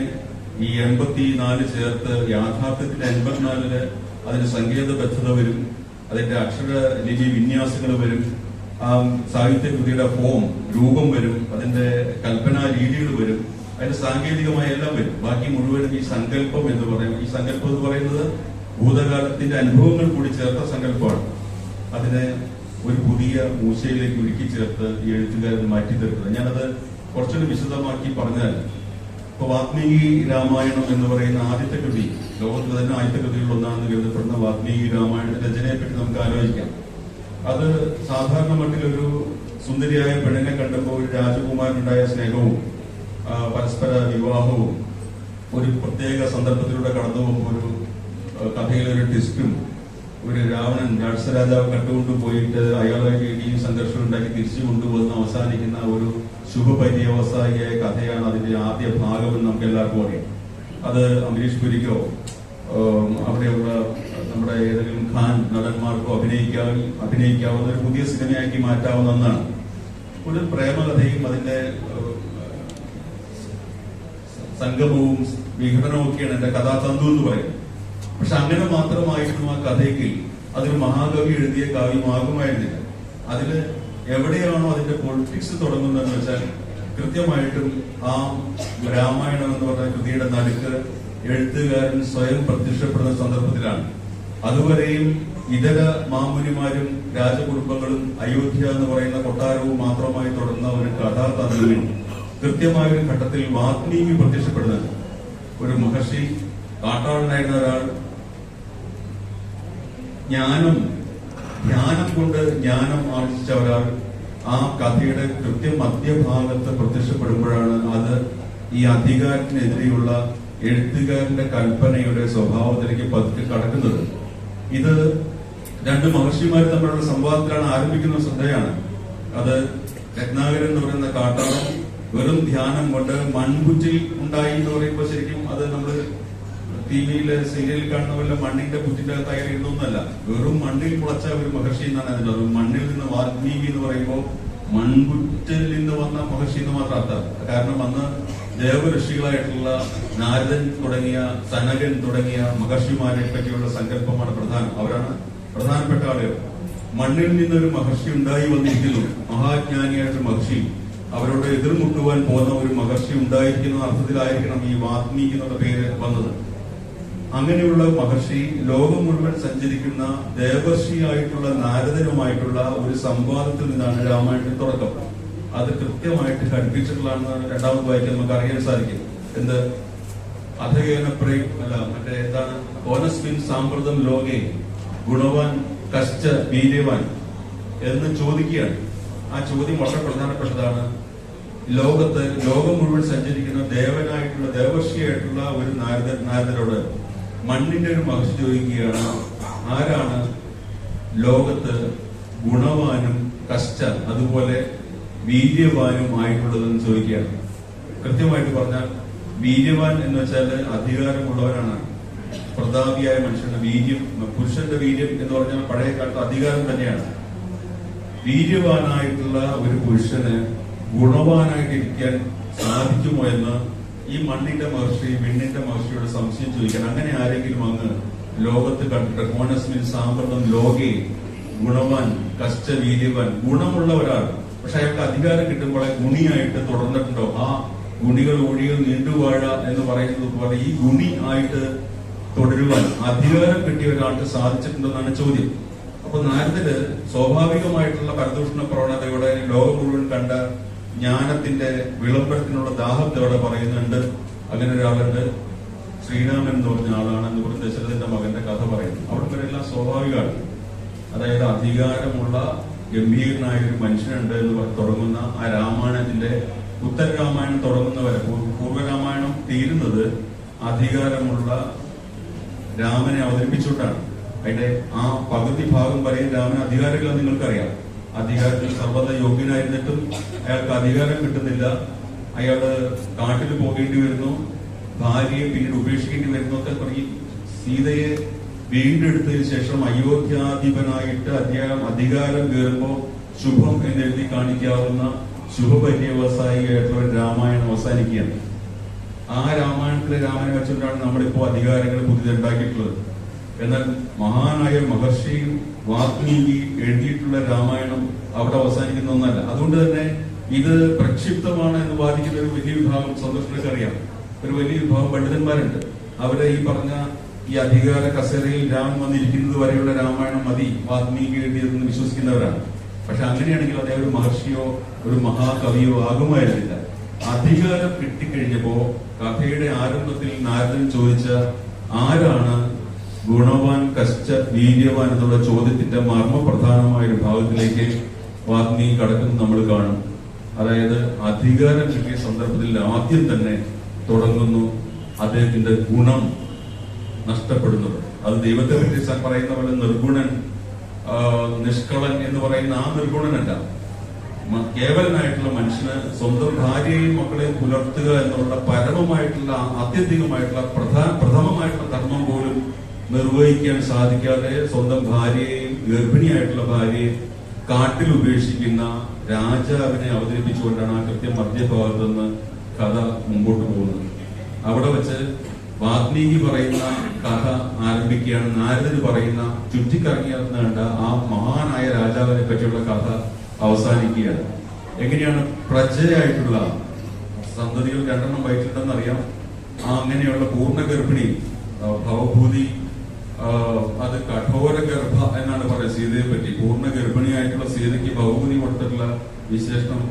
ഈ 84 ചേർത്ത് യാഥാർത്ഥ്യത്തിൽ 84 അതിന് സങ്കേതബദ്ധത വരും, അതിന്റെ അക്ഷര ലിപി വിന്യാസങ്ങൾ വരും, സാഹിത്യകൃതിയുടെ ഫോം രൂപം വരും, അതിന്റെ കൽപ്പനാ രീതികൾ വരും, അതിന്റെ സാങ്കേതികമായ എല്ലാം വരും. ബാക്കി മുഴുവനും ഈ സങ്കല്പം എന്ന് പറയും. ഈ സങ്കല്പം എന്ന് പറയുന്നത് ഭൂതകാലത്തിന്റെ അനുഭവങ്ങൾ കൂടി ചേർത്ത സങ്കല്പമാണ്. അതിനെ ഒരു പുതിയ മൂശയിലേക്ക് ഒരുക്കി ചേർത്ത് ഈ എഴുത്തുകാരൻ മാറ്റി തീർക്കുന്നത്. ഞാനത് കുറച്ചുകൂടി വിശദമാക്കി പറഞ്ഞാൽ, ഇപ്പൊ വാൽമീകി രാമായണം എന്ന് പറയുന്ന ആദ്യത്തെ കൃതി, ലോകത്തിലെ തന്നെ ആദ്യത്തെ കൃതികളിൽ ഒന്നാണെന്ന് കരുതപ്പെടുന്ന വാൽമീകി രാമായണത്തിന്റെ രചനയെ പറ്റി നമുക്ക് ആലോചിക്കാം. അത് സാധാരണ മട്ടിലൊരു സുന്ദരിയായ പെണ്ണിനെ കണ്ടപ്പോൾ ഒരു രാജകുമാരനുണ്ടായ സ്നേഹവും പരസ്പര വിവാഹവും ഒരു പ്രത്യേക സന്ദർഭത്തിലൂടെ കടന്നു പോകുമ്പോൾ ഒരു കഥയിലെ ഒരു ട്വിസ്റ്റും, ഒരു രാവണൻ രാക്ഷസരാജാവ് കണ്ടുകൊണ്ട് പോയിട്ട് അയാളായിട്ട് ഇടിയും സംഘർഷം ഉണ്ടാക്കി തിരിച്ചു കൊണ്ടുവന്ന് അവസാനിക്കുന്ന ഒരു ശുഭപര്യവസായിയായ കഥയാണ് അതിന്റെ ആദ്യ ഭാഗമെന്ന് നമുക്ക് എല്ലാവർക്കും അറിയാം. അത് അമരീഷ് പുരിക്കോ അവിടെയുള്ള നമ്മുടെ ഏതെങ്കിലും ഖാൻ നടന്മാർക്കോ അഭിനയിക്കാവുന്ന ഒരു പുതിയ സിനിമയാക്കി മാറ്റാവുന്ന ഒന്നാണ്. ഒരു പ്രേമകഥയും അതിന്റെ സംഗമവും വിഘടനവും ഒക്കെയാണ് എന്റെ കഥാതന്തു എന്ന് പറയുന്നത്. പക്ഷെ അങ്ങനെ മാത്രമായിരുന്നു ആ കഥയ്ക്ക് അതൊരു മഹാകവി എഴുതിയ കാവ്യമാകുമായിരുന്നില്ല. അതില് എവിടെയാണോ അതിന്റെ പൊളിറ്റിക്സ് തുടങ്ങുന്നതെന്ന് വെച്ചാൽ കൃത്യമായിട്ടും ആ രാമായണം എന്ന് പറഞ്ഞ കൃതിയുടെ നടുക്ക് എഴുത്തുകാരൻ സ്വയം പ്രത്യക്ഷപ്പെടുന്ന സന്ദർഭത്തിലാണ്. അതുവരെയും ഇതര മാമുനിമാരും രാജകുടുംബങ്ങളും അയോധ്യ എന്ന് പറയുന്ന കൊട്ടാരവും മാത്രമായി തുടർന്ന ഒരു കഥാതന്തുവിൽ കൃത്യമായ ഒരു ഘട്ടത്തിൽ വാൽമീകി പ്രത്യക്ഷപ്പെടുന്നത്. ഒരു മഹർഷി, കാട്ടാളനായിരുന്ന ഒരാൾ, ധ്യാനം കൊണ്ട് ജ്ഞാനം ആർജിച്ച ഒരാൾ ആ കഥയുടെ കൃത്യം മധ്യഭാഗത്ത് പ്രത്യക്ഷപ്പെടുമ്പോഴാണ് അത് ഈ അധികാരത്തിനെതിരെയുള്ള എഴുത്തുകാരന്റെ കൽപ്പനയുടെ സ്വഭാവത്തിലേക്ക് പതുക്കെ കടക്കുന്നത്. ഇത് രണ്ട് മഹർഷിമാർ തമ്മിലുള്ള സംവാദത്തിലാണ് ആരംഭിക്കുന്ന ശ്രദ്ധയാണ്. അത് രത്നാകരൻ എന്ന് പറയുന്ന കാട്ടാളൻ വെറും ധ്യാനം കൊണ്ട് മൺപുറ്റിൽ ഉണ്ടായി എന്ന് പറയുമ്പോൾ ശരിക്കും അത് നമ്മള് ടിവിയിലെ സീരിയലിൽ കാണുന്ന വല്ല മണ്ണിന്റെ പുറ്റിന്റെ അകത്തായി ഇരുന്നൊന്നല്ല, വെറും മണ്ണിൽ മുളച്ച ഒരു മഹർഷി എന്നാണ് അതിലുള്ളത്. മണ്ണിൽ നിന്ന് വാൽമീകി എന്ന് പറയുമ്പോൾ മൺപുറ്റിൽ നിന്ന് വന്ന മഹർഷി എന്ന് മാത്രം അർത്ഥം. കാരണം അന്ന് ദേവഋഷികളായിട്ടുള്ള നാരദൻ തുടങ്ങിയ സനകൻ തുടങ്ങിയ മഹർഷിമാരെ പറ്റിയുള്ള സങ്കല്പമാണ് പ്രധാനം. അവരാണ് പ്രധാനപ്പെട്ട ആളുകൾ. മണ്ണിൽ നിന്നൊരു മഹർഷി ഉണ്ടായി വന്നിരിക്കുന്നു, മഹാജ്ഞാനിയായിട്ട് മഹർഷി. അവരോട് എതിർമുട്ടുവാൻ പോകുന്ന ഒരു മഹർഷി ഉണ്ടായിരിക്കുന്ന അർത്ഥത്തിലായിരിക്കണം ഈ വാൽമീകി എന്നുള്ള പേര് വന്നത്. അങ്ങനെയുള്ള മഹർഷി ലോകം മുഴുവൻ സഞ്ചരിക്കുന്ന ദേവർഷിയായിട്ടുള്ള നാരദനുമായിട്ടുള്ള ഒരു സംവാദത്തിൽ നിന്നാണ് രാമായണത്തിന്റെ തുടക്കം. അത് കൃത്യമായിട്ട് ഘടിപ്പിച്ചിട്ടുള്ളതാണെന്ന് രണ്ടാമത് വായിക്കാൻ നമുക്ക് അറിയാൻ സാധിക്കും. എന്ത് അധകേനപ്രയും അല്ല മറ്റേ എന്താണ് ഓനസ്മിൻ സാമ്പ്രതം ലോകേ ഗുണവാൻ കശ്ച വീര്യവാൻ എന്ന് ചോദിക്കുകയാണ്. ആ ചോദ്യം വളരെ പ്രധാനപ്പെട്ടതാണ്. ലോകം മുഴുവൻ സഞ്ചരിക്കുന്ന ദേവനായിട്ടുള്ള ദേവർഷിയായിട്ടുള്ള ഒരു നാരദരോട് മണ്ണിന്റെ ഒരു മഹർഷി ചോദിക്കുകയാണ്, ആരാണ് ലോകത്ത് ഗുണവാനും കശ്ച അതുപോലെ വീര്യവാനും ആയിട്ടുള്ളതെന്ന് ചോദിക്കുകയാണ്. കൃത്യമായിട്ട് പറഞ്ഞാൽ വീര്യവാൻ എന്ന് വെച്ചാൽ അധികാരമുള്ളവരാണ്. പ്രതാപിയായ മനുഷ്യന്റെ വീര്യം, പുരുഷന്റെ വീര്യം എന്ന് പറഞ്ഞാൽ പഴയ കാലത്ത് അധികാരം തന്നെയാണ്. വീര്യവാനായിട്ടുള്ള ഒരു പുരുഷന് ഗുണവാനായിട്ടിരിക്കാൻ സാധിക്കുമോ എന്ന് ഈ മണ്ണിന്റെ മഹർഷി വിണ്ണിന്റെ മഹർഷിയോട് സംശയം ചോദിക്കാൻ. അങ്ങനെ ആരെങ്കിലും അങ്ങ് ലോകത്ത് കണ്ടിട്ട് ഓനസ്മിൻ സാമ്പ്രതം ലോകേ ഗുണവാൻ കശ്ച വീര്യവാൻ, ഗുണമുള്ള ഒരാൾ, പക്ഷെ അയാൾക്ക് അധികാരം കിട്ടുമ്പോൾ ഗുണിയായിട്ട് തുടർന്നിട്ടുണ്ടോ? ആ ഗുണികൾ ഒഴികൾ നീണ്ടുവാഴ എന്ന് പറയുന്നത് പോലെ ഈ ഗുണി ആയിട്ട് തുടരുവാൻ അധികാരം കിട്ടിയ ഒരാൾക്ക് സാധിച്ചിട്ടുണ്ടെന്നാണ് ചോദ്യം. അപ്പൊ നാരദര് സ്വാഭാവികമായിട്ടുള്ള പരദൂഷണ പ്രവണതയോടെ ലോകം മുഴുവൻ കണ്ട ജ്ഞാനത്തിന്റെ വിളംബരത്തിനുള്ള ദാഹത്തോടെ പറയുന്നുണ്ട്. അങ്ങനെ ഒരാളുണ്ട്, ശ്രീരാമൻ എന്ന് പറഞ്ഞ ആളാണ് എന്ന് പറഞ്ഞ ദശരഥന്റെ മകന്റെ കഥ പറയുന്നു. അവിടെ വരെല്ലാം സ്വാഭാവികമാണ്. അതായത് അധികാരമുള്ള ഗംഭീരനായ ഒരു മനുഷ്യനുണ്ട് എന്ന് പറഞ്ഞ് തുടങ്ങുന്ന ആ രാമായണത്തിന്റെ ഉത്തര രാമായണം തുടങ്ങുന്നവരെ, പൂർവ്വരാമായണം തീരുന്നത് അധികാരമുള്ള രാമനെ അവതരിപ്പിച്ചുകൊണ്ടാണ്. അതിന്റെ ആ പകുതി ഭാഗം പറയും രാമന് അധികാരമില്ല. നിങ്ങൾക്കറിയാം, അധികാരത്തിൽ സർവ്വത യോഗ്യനായിരുന്നിട്ടും അയാൾക്ക് അധികാരം കിട്ടുന്നില്ല. അയാള് കാട്ടിൽ പോകേണ്ടി വരുന്നു, ഭാര്യയെ പിന്നീട് ഉപേക്ഷിക്കേണ്ടി വരുന്നു ഒക്കെ പറയും. സീതയെ വീണ്ടെടുത്തതിന് ശേഷം അയോധ്യാധിപനായിട്ട് അധികാരം കയറുമ്പോ ശുഭം എന്ന് എഴുതി കാണിക്കാവുന്ന ശുഭപര്യവസായിയായിട്ടുള്ള രാമായണം അവസാനിക്കുകയാണ്. ആ രാമായണത്തിലെ രാമനെ വെച്ചുകൊണ്ടാണ് നമ്മളിപ്പോ അധികാരങ്ങൾ പുതിയതുണ്ടാക്കിയിട്ടുള്ളത്. എന്നാൽ മഹാനായ മഹർഷി വാൽമീകി എഴുതിയിട്ടുള്ള രാമായണം അവിടെ അവസാനിക്കുന്ന ഒന്നല്ല. അതുകൊണ്ട് തന്നെ ഇത് പ്രക്ഷിപ്തമാണ് എന്ന് വാദിക്കുന്ന ഒരു വലിയ വിഭാഗം സന്തോഷങ്ങൾക്ക് അറിയാം. ഒരു വലിയ വിഭാഗം പണ്ഡിതന്മാരുണ്ട്. അവരെ ഈ പറഞ്ഞ ഈ അധികാര കസേരയിൽ രാമൻ വന്നിരിക്കുന്നത് വരെയുള്ള രാമായണം മതി വാൽമീകി എഴുതിയതെന്ന് വിശ്വസിക്കുന്നവരാണ്. പക്ഷെ അങ്ങനെയാണെങ്കിൽ അദ്ദേഹം ഒരു മഹർഷിയോ ഒരു മഹാകവിയോ ആകുമായിരുന്നില്ല. അധികാരം കിട്ടിക്കഴിഞ്ഞപ്പോ കഥയുടെ ആരംഭത്തിൽ നാരദൻ ചോദിച്ച ആരാണ് ഗുണവാൻ കശ്ച വീര്യവാൻ എന്നുള്ള ചോദ്യത്തിന്റെ മർമ്മപ്രധാനമായ ഒരു ഭാഗത്തിലേക്ക് വാൽമീകി കടക്കുന്നത് നമ്മൾ കാണും. അതായത് അധികാരം കിട്ടിയ സന്ദർഭത്തിൽ ആദ്യം തന്നെ തുടങ്ങുന്നു അദ്ദേഹത്തിന്റെ ഗുണം നഷ്ടപ്പെടുന്നത്. അത് ദൈവത്തെ പറ്റി പറയുന്ന പോലെ നിർഗുണൻ, നിഷ്കളൻ എന്ന് പറയുന്ന ആ നിർഗുണനല്ല. കേവലനായിട്ടുള്ള മനുഷ്യന് സ്വന്തം ഭാര്യയെയും മക്കളെയും പുലർത്തുക എന്നുള്ള പരമമായിട്ടുള്ള ആത്യന്തികമായിട്ടുള്ള പ്രഥമമായിട്ടുള്ള ധർമ്മം പോലും നിർവഹിക്കാൻ സാധിക്കാതെ സ്വന്തം ഭാര്യയെയും ഗർഭിണിയായിട്ടുള്ള ഭാര്യയെ കാട്ടിൽ ഉപേക്ഷിക്കുന്ന രാജാവിനെ അവതരിപ്പിച്ചുകൊണ്ടാണ് ആ കൃത്യം മധ്യഭാഗത്ത് നിന്ന് കഥ മുമ്പോട്ട് പോകുന്നത്. അവിടെ വെച്ച് വാൽമീകി പറയുന്ന കഥ ആരംഭിക്കുകയാണ്. നാരദന് പറയുന്ന ചുറ്റിക്കറങ്ങിയെന്ന് കണ്ട ആ മഹാനായ രാജാവിനെ പറ്റിയുള്ള കഥ അവസാനിക്കുകയാണ്. എങ്ങനെയാണ് പ്രജയായിട്ടുള്ള സന്തതികൾ 2 വയറ്റിലുണ്ടെന്ന് അറിയാം. ആ അങ്ങനെയുള്ള പൂർണ്ണ ഗർഭിണി ഭവഭൂതി, അത് കഠോര ഗർഭ എന്നാണ് പറയുന്നത് സീതയെ പറ്റി. പൂർണ്ണ ഗർഭിണിയായിട്ടുള്ള സീതയ്ക്ക് ഭവഭൂതി കൊടുത്തിട്ടുള്ള വിശേഷണം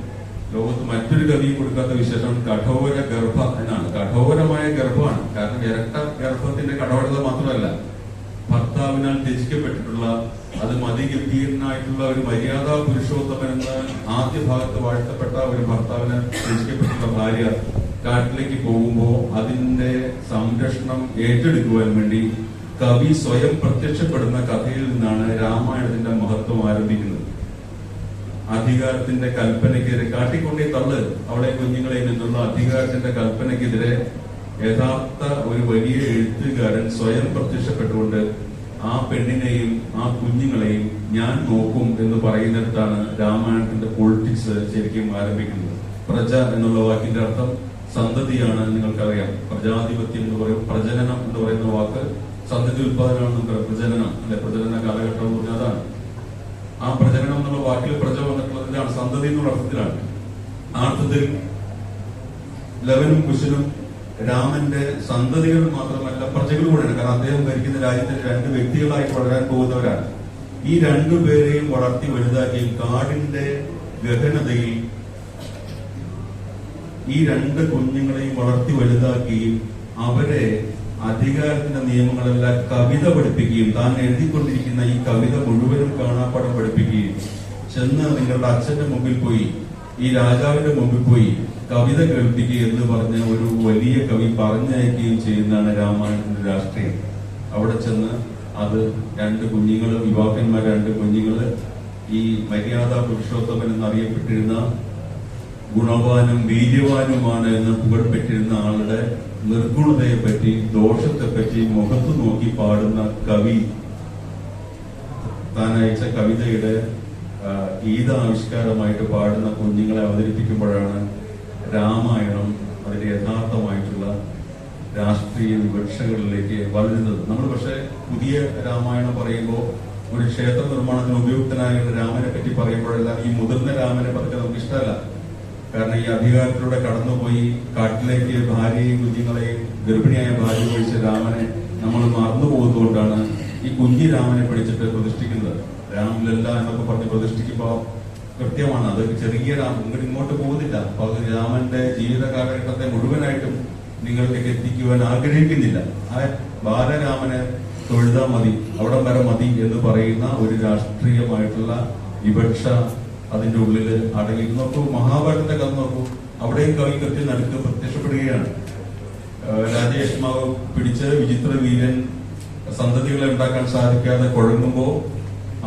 ലോകത്ത് മറ്റൊരു കവിയും കൊടുക്കാത്ത വിശേഷം കഠോര ഗർഭ എന്നാണ്. കഠോരമായ ഗർഭമാണ്. കാരണം ഇരട്ട ഗർഭത്തിന്റെ കഠോരത മാത്രമല്ല, ഭർത്താവിനാൽ ത്യജിക്കപ്പെട്ടിട്ടുള്ള, അത് മതിഗംഭീരനായിട്ടുള്ള ഒരു മര്യാദാ പുരുഷോത്തമൻ എന്ന് ആദ്യ ഭാഗത്ത് വാഴ്ത്തപ്പെട്ട ഒരു ഭർത്താവിനാൽ ത്യജിക്കപ്പെട്ടിട്ടുള്ള ഭാര്യ കാട്ടിലേക്ക് പോകുമ്പോ അതിന്റെ സംരക്ഷണം ഏറ്റെടുക്കുവാൻ വേണ്ടി കവി സ്വയം പ്രത്യക്ഷപ്പെടുന്ന കഥയിൽ നിന്നാണ് രാമായണത്തിന്റെ മഹത്വം ആരംഭിക്കുന്നത്. അധികാരത്തിന്റെ കൽപ്പനയ്ക്കെതിരെ കാട്ടിക്കൊണ്ടേ തള്ളു അവളെ കുഞ്ഞുങ്ങളെ നിന്നുള്ള അധികാരത്തിന്റെ കൽപ്പനയ്ക്കെതിരെ യഥാർത്ഥ ഒരു വലിയ എഴുത്തുകാരൻ സ്വയം പ്രത്യക്ഷപ്പെട്ടുകൊണ്ട് ആ പെണ്ണിനെയും ആ കുഞ്ഞുങ്ങളെയും ഞാൻ നോക്കും എന്ന് പറയുന്നിടത്താണ് രാമായണത്തിന്റെ പൊളിറ്റിക്സ് ശരിക്കും ആരംഭിക്കുന്നത്. പ്രജ എന്നുള്ള വാക്കിന്റെ അർത്ഥം സന്തതിയാണ്. നിങ്ങൾക്കറിയാം, പ്രജാധിപത്യം എന്ന് പറയും, പ്രജനനം എന്ന് പറയുന്ന വാക്ക് സന്തതി ഉത്പാദനമാണ്. നമുക്ക് പ്രജനനം അല്ലെ, പ്രജനന കാലഘട്ടം എന്ന് പറഞ്ഞാൽ അതാണ്. ആ പ്രജനനം എന്നുള്ള വാക്കിൽ പ്രജ വന്നിട്ടുള്ളതിലാണ്, സന്തതി എന്നുള്ള അർത്ഥത്തിലാണ്. ആ അർത്ഥത്തിൽ ലവനും കുശനും രാമന്റെ സന്തതികൾ മാത്രമല്ല പ്രജകൾ കൂടെയാണ്. കാരണം അദ്ദേഹം ഭരിക്കുന്ന രാജ്യത്തിൽ 2 വ്യക്തികളായി വളരാൻ പോകുന്നവരാണ്. ഈ 2 പേരെയും വളർത്തി വലുതാക്കിയും കാടിന്റെ ഗഹനതയിൽ ഈ 2 കുഞ്ഞുങ്ങളെയും വളർത്തി വലുതാക്കുകയും അവരെ അധികാരത്തിന്റെ നിയമങ്ങളെല്ലാം കവിത പഠിപ്പിക്കുകയും താൻ എഴുതിക്കൊണ്ടിരിക്കുന്ന ഈ കവിത മുഴുവനും കാണാപ്പാടം പഠിപ്പിക്കുകയും ചെന്ന് നിങ്ങളുടെ അച്ഛന്റെ മുമ്പിൽ പോയി, ഈ രാജാവിന്റെ മുമ്പിൽ പോയി കവിത കേൾപ്പിക്കുക എന്ന് പറഞ്ഞ ഒരു വലിയ കവി പറഞ്ഞയക്കുകയും ചെയ്യുന്നതാണ് രാമായണത്തിന്റെ രാഷ്ട്രീയം. അവിടെ ചെന്ന് അത് 2 കുഞ്ഞുങ്ങള്, യുവാക്കന്മാർ 2 കുഞ്ഞുങ്ങള്, ഈ മര്യാദാ പുരുഷോത്തമൻ എന്നറിയപ്പെട്ടിരുന്ന ഗുണവാനും വീര്യവാനുമാണ് എന്ന് പുകഴ്പ്പെട്ടിരുന്ന ആളുടെ നിർഗുണതയെ പറ്റി, ദോഷത്തെ പറ്റി മുഖത്ത് നോക്കി പാടുന്ന കവി താൻ അയച്ച കവിതയുടെ ഗീതാവിഷ്കാരമായിട്ട് പാടുന്ന കുഞ്ഞുങ്ങളെ അവതരിപ്പിക്കുമ്പോഴാണ് രാമായണം അതിന്റെ യഥാർത്ഥമായിട്ടുള്ള രാഷ്ട്രീയ വിവക്ഷകളിലേക്ക് വളരുന്നത്. നമ്മൾ പക്ഷെ പുതിയ രാമായണം പറയുമ്പോൾ ഒരു ക്ഷേത്ര നിർമ്മാണത്തിന് ഉപയുക്തനായ രാമനെ പറ്റി പറയുമ്പോഴെല്ലാം ഈ മുതിർന്ന രാമനെ പറ്റി നമുക്ക് ഇഷ്ടമല്ല. കാരണം ഈ അധികാരത്തിലൂടെ കടന്നുപോയി കാട്ടിലേക്ക് ഭാര്യയും കുഞ്ഞുങ്ങളെയും ഗർഭിണിയായ ഭാര്യ കഴിച്ച രാമനെ നമ്മൾ മറന്നു പോകുന്നതുകൊണ്ടാണ് ഈ കുഞ്ഞി രാമനെ പിടിച്ചിട്ട് പ്രതിഷ്ഠിക്കുന്നത്. രാമലല്ല എന്നൊക്കെ പറഞ്ഞ് പ്രതിഷ്ഠിക്കുമ്പോ കൃത്യമാണ്, അത് ചെറിയ രാമൻ ഇങ്ങോട്ട് പോകുന്നില്ല. അപ്പൊ അത് രാമന്റെ ജീവിത കാലഘട്ടത്തെ മുഴുവനായിട്ടും നിങ്ങളിലേക്ക് എത്തിക്കുവാൻ ആഗ്രഹിക്കുന്നില്ല. ആ ബാലരാമനെ തൊഴുതാ മതി, അവിടെ വരെ മതി എന്ന് പറയുന്ന ഒരു രാഷ്ട്രീയമായിട്ടുള്ള വിവക്ഷ അതിന്റെ ഉള്ളിൽ അടങ്ങി. നോക്കൂ, മഹാഭാരതത്തെ കഥ നോക്കൂ, അവിടെയും കവി കൃത്യം നടുക്ക് പ്രത്യക്ഷപ്പെടുകയാണ്. രാജേഷ് മാവ് പിടിച്ച് വിചിത്ര വീരൻ സന്തതികളെ ഉണ്ടാക്കാൻ സാധിക്കാതെ കുഴങ്ങുമ്പോ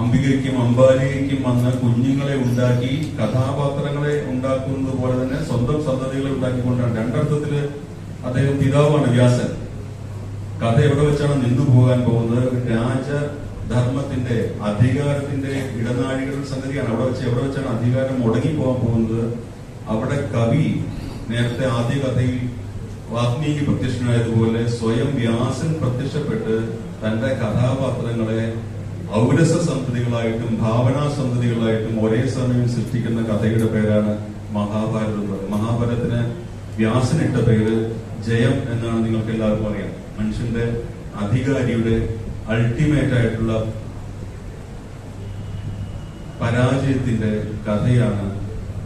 അംബികയ്ക്കും അംബാലികയ്ക്കും വന്ന് കുഞ്ഞുങ്ങളെ ഉണ്ടാക്കി കഥാപാത്രങ്ങളെ ഉണ്ടാക്കുന്നത് പോലെ തന്നെ സ്വന്തം സന്തതികളെ ഉണ്ടാക്കിക്കൊണ്ടാണ്. രണ്ടർത്ഥത്തില് അദ്ദേഹം പിതാവാണ് വ്യാസൻ. കഥ എവിടെ വെച്ചാണ് നിന്നു പോകാൻ പോകുന്നത്? രാജധർമ്മത്തിന്റെ അധികാരത്തിന്റെ ഇടനാഴികളുടെ സംഗതിയാണ്. എവിടെ വെച്ചാണ് അധികാരം മുടങ്ങിപ്പോകാൻ പോകുന്നത്? അവിടെ കവി നേരത്തെ ആദ്യ കഥയിൽ വാൽമീകി പ്രത്യക്ഷനായതുപോലെ സ്വയം വ്യാസൻ പ്രത്യക്ഷപ്പെട്ട് തന്റെ കഥാപാത്രങ്ങളെ ഔരസ സന്തതികളായിട്ടും ഭാവനാ സന്തതികളായിട്ടും ഒരേ സമയം സൃഷ്ടിക്കുന്ന കഥയുടെ പേരാണ് മഹാഭാരതം. മഹാഭാരതത്തിന് വ്യാസനിട്ട പേര് ജയം എന്നാണ് നിങ്ങൾക്ക് എല്ലാവർക്കും അറിയാം. മനുഷ്യന്റെ അധികാരിയുടെ അൾട്ടിമേറ്റ് ആയിട്ടുള്ള പരാജയത്തിന്റെ കഥയാണ്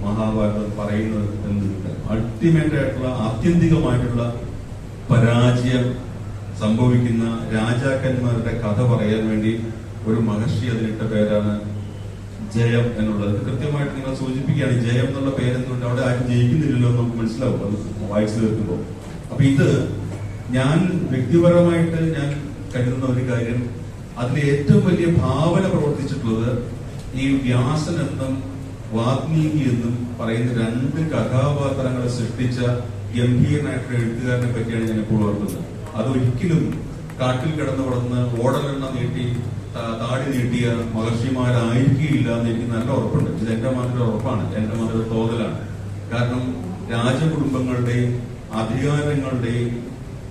മഹാഭാരതം പറയുന്നത് എന്നുണ്ട്. അൾട്ടിമേറ്റ് ആയിട്ടുള്ള ആത്യന്തികമായിട്ടുള്ള പരാജയം സംഭവിക്കുന്ന രാജാക്കന്മാരുടെ കഥ പറയാൻ വേണ്ടി ഒരു മഹർഷി അതിനിട്ട പേരാണ് ജയം എന്നുള്ളത്. കൃത്യമായിട്ട് നിങ്ങൾ സൂചിപ്പിക്കുകയാണ് ജയം എന്നുള്ള പേരെന്നുണ്ട്. അവിടെ ആരും ജയിക്കുന്നില്ലല്ലോ എന്ന് നമുക്ക് മനസ്സിലാവും അത് വായിച്ചു തീർക്കുമ്പോൾ. അപ്പൊ ഇത് ഞാൻ വ്യക്തിപരമായിട്ട് ഞാൻ കരുതുന്ന ഒരു കാര്യം, അതിൽ ഏറ്റവും വലിയ ഭാവന പ്രവർത്തിച്ചിട്ടുള്ളത് ഈ വ്യാസൻ എന്നും വാൽമീകി എന്നും പറയുന്ന രണ്ട് കഥാപാത്രങ്ങളെ സൃഷ്ടിച്ച ഗംഭീരനായിട്ടുള്ള എഴുത്തുകാരനെ പറ്റിയാണ് ഞാൻ ഇപ്പോൾ ഓർക്കുന്നത്. അതൊരിക്കലും കാട്ടിൽ കിടന്നു വളർന്ന് ഓടലെണ്ണ നീട്ടി താടി നീട്ടിയ മഹർഷിമാരായിരിക്കില്ല എന്ന് എനിക്ക് നല്ല ഉറപ്പുണ്ട്. ഇത് എന്റെ മാത്രം ഉറപ്പാണ്, എന്റെ മാത്രം തോന്നലാണ്. കാരണം രാജകുടുംബങ്ങളുടെയും അധികാരങ്ങളുടെയും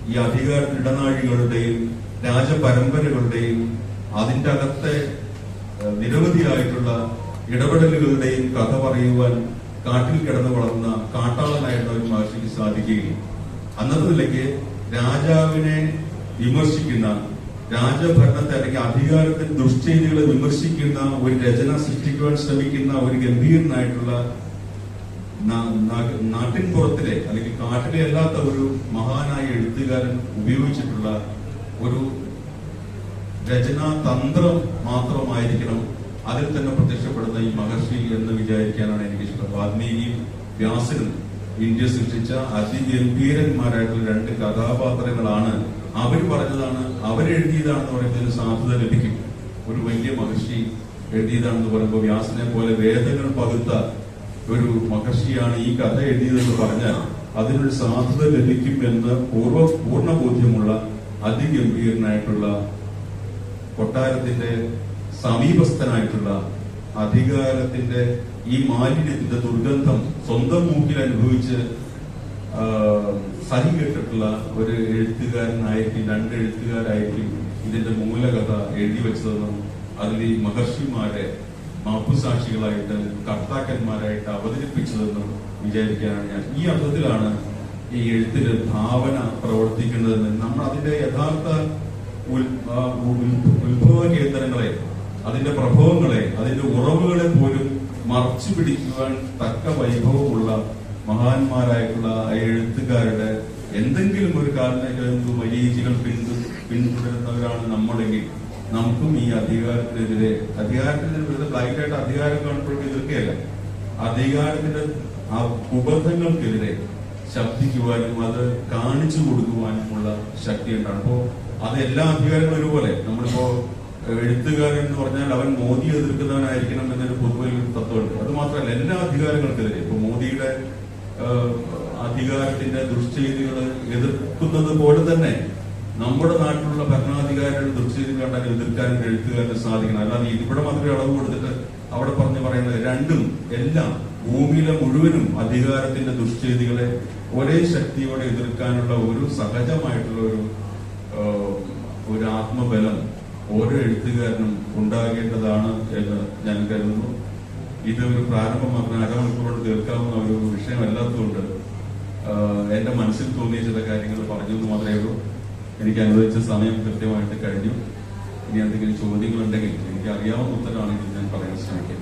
ഈ അധികാര ഇടനാഴികളുടെയും രാജപരമ്പരകളുടെയും അതിന്റെ അകത്തെ നിരവധിയായിട്ടുള്ള ഇടപെടലുകളുടെയും കഥ പറയുവാൻ കാട്ടിൽ കിടന്നു വളർന്ന കാട്ടാളനായിരുന്ന ഒരു മഹർഷിക്ക് സാധിക്കുകയില്ല. അന്നത്തെ നിലയ്ക്ക് രാജാവിനെ വിമർശിക്കുന്ന, രാജഭരണത്തെ അല്ലെങ്കിൽ അധികാരത്തിന്റെ ദുഷ്ചെയ്തികളെ വിമർശിക്കുന്ന ഒരു രചന സൃഷ്ടിക്കുവാൻ ശ്രമിക്കുന്ന ഒരു ഗംഭീരനായിട്ടുള്ള നാട്ടിൻ പുറത്തിലെ അല്ലെങ്കിൽ കാട്ടിലെ അല്ലാത്ത ഒരു മഹാനായ എഴുത്തുകാരൻ ഉപയോഗിച്ചിട്ടുള്ള ഒരു രചനാ തന്ത്രം മാത്രമായിരിക്കണം അതിൽ തന്നെ പ്രത്യക്ഷപ്പെടുന്ന ഈ മഹർഷി എന്ന് വിചാരിക്കാനാണ് എനിക്ക് ഇഷ്ടം. വാൽമീകിയും വ്യാസനും ഇന്ത്യ സൃഷ്ടിച്ച അതിഗംഭീരന്മാരായിട്ടുള്ള രണ്ട് കഥാപാത്രങ്ങളാണ്. അവർ പറഞ്ഞതാണ്, അവരെഴുതിയതാണെന്ന് പറയുന്നതിന് സാധ്യത ലഭിക്കും. ഒരു വലിയ മഹർഷി എഴുതിയതാണെന്ന് പറയുമ്പോൾ വ്യാസനെ പോലെ വേദങ്ങൾ പകുത്ത ഒരു മഹർഷിയാണ് ഈ കഥ എഴുതിയതെന്ന് പറഞ്ഞാൽ അതിനൊരു സാധ്യത ലഭിക്കും എന്ന് പൂർണ്ണ ബോധ്യമുള്ള അതിഗംഭീരനായിട്ടുള്ള കൊട്ടാരത്തിന്റെ സമീപസ്ഥനായിട്ടുള്ള അധികാരത്തിന്റെ ഈ മാലിന്യത്തിന്റെ ദുർഗന്ധം സ്വന്തം മൂക്കിൽ അനുഭവിച്ച് സഹി കേട്ടിട്ടുള്ള ഒരു എഴുത്തുകാരനായിരിക്കും, രണ്ട് എഴുത്തുകാരായിരിക്കും ഇതിന്റെ മൂലകഥ എഴുതി വെച്ചതെന്നും അതിൽ ഈ മഹർഷിമാരെ മാപ്പുസാക്ഷികളായിട്ട് കർത്താക്കന്മാരായിട്ട് അവതരിപ്പിച്ചതെന്നും വിചാരിക്കാനാണ് ഞാൻ. ഈ അർത്ഥത്തിലാണ് ഈ എഴുത്തില് ഭാവന പ്രവർത്തിക്കുന്നതെന്ന്. നമ്മൾ അതിന്റെ യഥാർത്ഥ ഉത്ഭവ കേന്ദ്രങ്ങളെ, അതിന്റെ പ്രഭവങ്ങളെ, അതിന്റെ ഉറവുകളെ പോലും മറച്ചു പിടിക്കുവാൻ തക്ക വൈഭവമുള്ള മഹാന്മാരായിട്ടുള്ള എഴുത്തുകാരുടെ എന്തെങ്കിലും ഒരു കാരണ മരീചികൾ പിന്തുടരുന്നവരാണ് നമ്മളെങ്കിൽ നമുക്കും ഈ അധികാരത്തിനെതിരെ ബ്ലൈൻഡായിട്ട് അധികാരം കാണുമ്പോഴും എതിർക്കുകയല്ല, അധികാരത്തിന്റെ ആ കുബന്ധങ്ങൾക്കെതിരെ ശബ്ദിക്കുവാനും അത് കാണിച്ചു കൊടുക്കുവാനുമുള്ള ശക്തി ഉണ്ടാണ്. അപ്പോ അത് എല്ലാ അധികാരങ്ങളും ഒരുപോലെ. നമ്മളിപ്പോ എഴുത്തുകാരൻ എന്ന് പറഞ്ഞാൽ അവൻ മോദിയെ എതിർക്കുന്നവനായിരിക്കണം എന്നൊരു പൊതുവെ തത്വമുണ്ട്. അത് മാത്രമല്ല, എല്ലാ അധികാരങ്ങൾക്കെതിരെ ഇപ്പൊ മോദിയുടെ അധികാരത്തിന്റെ ദുഷ്ചെയ്തികൾ എതിർക്കുന്നത് പോലെ തന്നെ നമ്മുടെ നാട്ടിലുള്ള ഭരണാധികാരികളുടെ ദുഷ്ചെയ്തി കണ്ടാൽ എതിർക്കാൻ എഴുത്തുകാരന് സാധിക്കണം. അല്ലാതെ ഇവിടെ മാത്രമേ അളവ് കൊടുത്തിട്ട് അവിടെ പറയുന്നത് രണ്ടും എല്ലാം ഭൂമിയിലെ മുഴുവനും അധികാരത്തിന്റെ ദുഷ്ചെയ്തികളെ ഒരേ ശക്തിയോടെ എതിർക്കാനുള്ള ഒരു സഹജമായിട്ടുള്ള ഒരു ആത്മബലം ഓരോ എഴുത്തുകാരനും ഉണ്ടാകേണ്ടതാണ് എന്ന് ഞാൻ കരുതുന്നു. ഇത് ഒരു പ്രാരംഭം മാത്രം അരമണിക്കൂറോട് തീർക്കാവുന്ന ഒരു വിഷയമല്ലാത്തതുകൊണ്ട് എന്റെ മനസ്സിൽ തോന്നിയ ചില കാര്യങ്ങൾ പറഞ്ഞു എന്ന് മാത്രമേ ഉള്ളൂ. എനിക്ക് അനുവദിച്ച സമയം കൃത്യമായിട്ട് കഴിഞ്ഞു. ഇനി എന്തെങ്കിലും ചോദ്യങ്ങളുണ്ടെങ്കിൽ എനിക്ക് അറിയാവുന്ന ഉത്തരമാണെങ്കിൽ ഞാൻ പറയാൻ ശ്രമിക്കാം.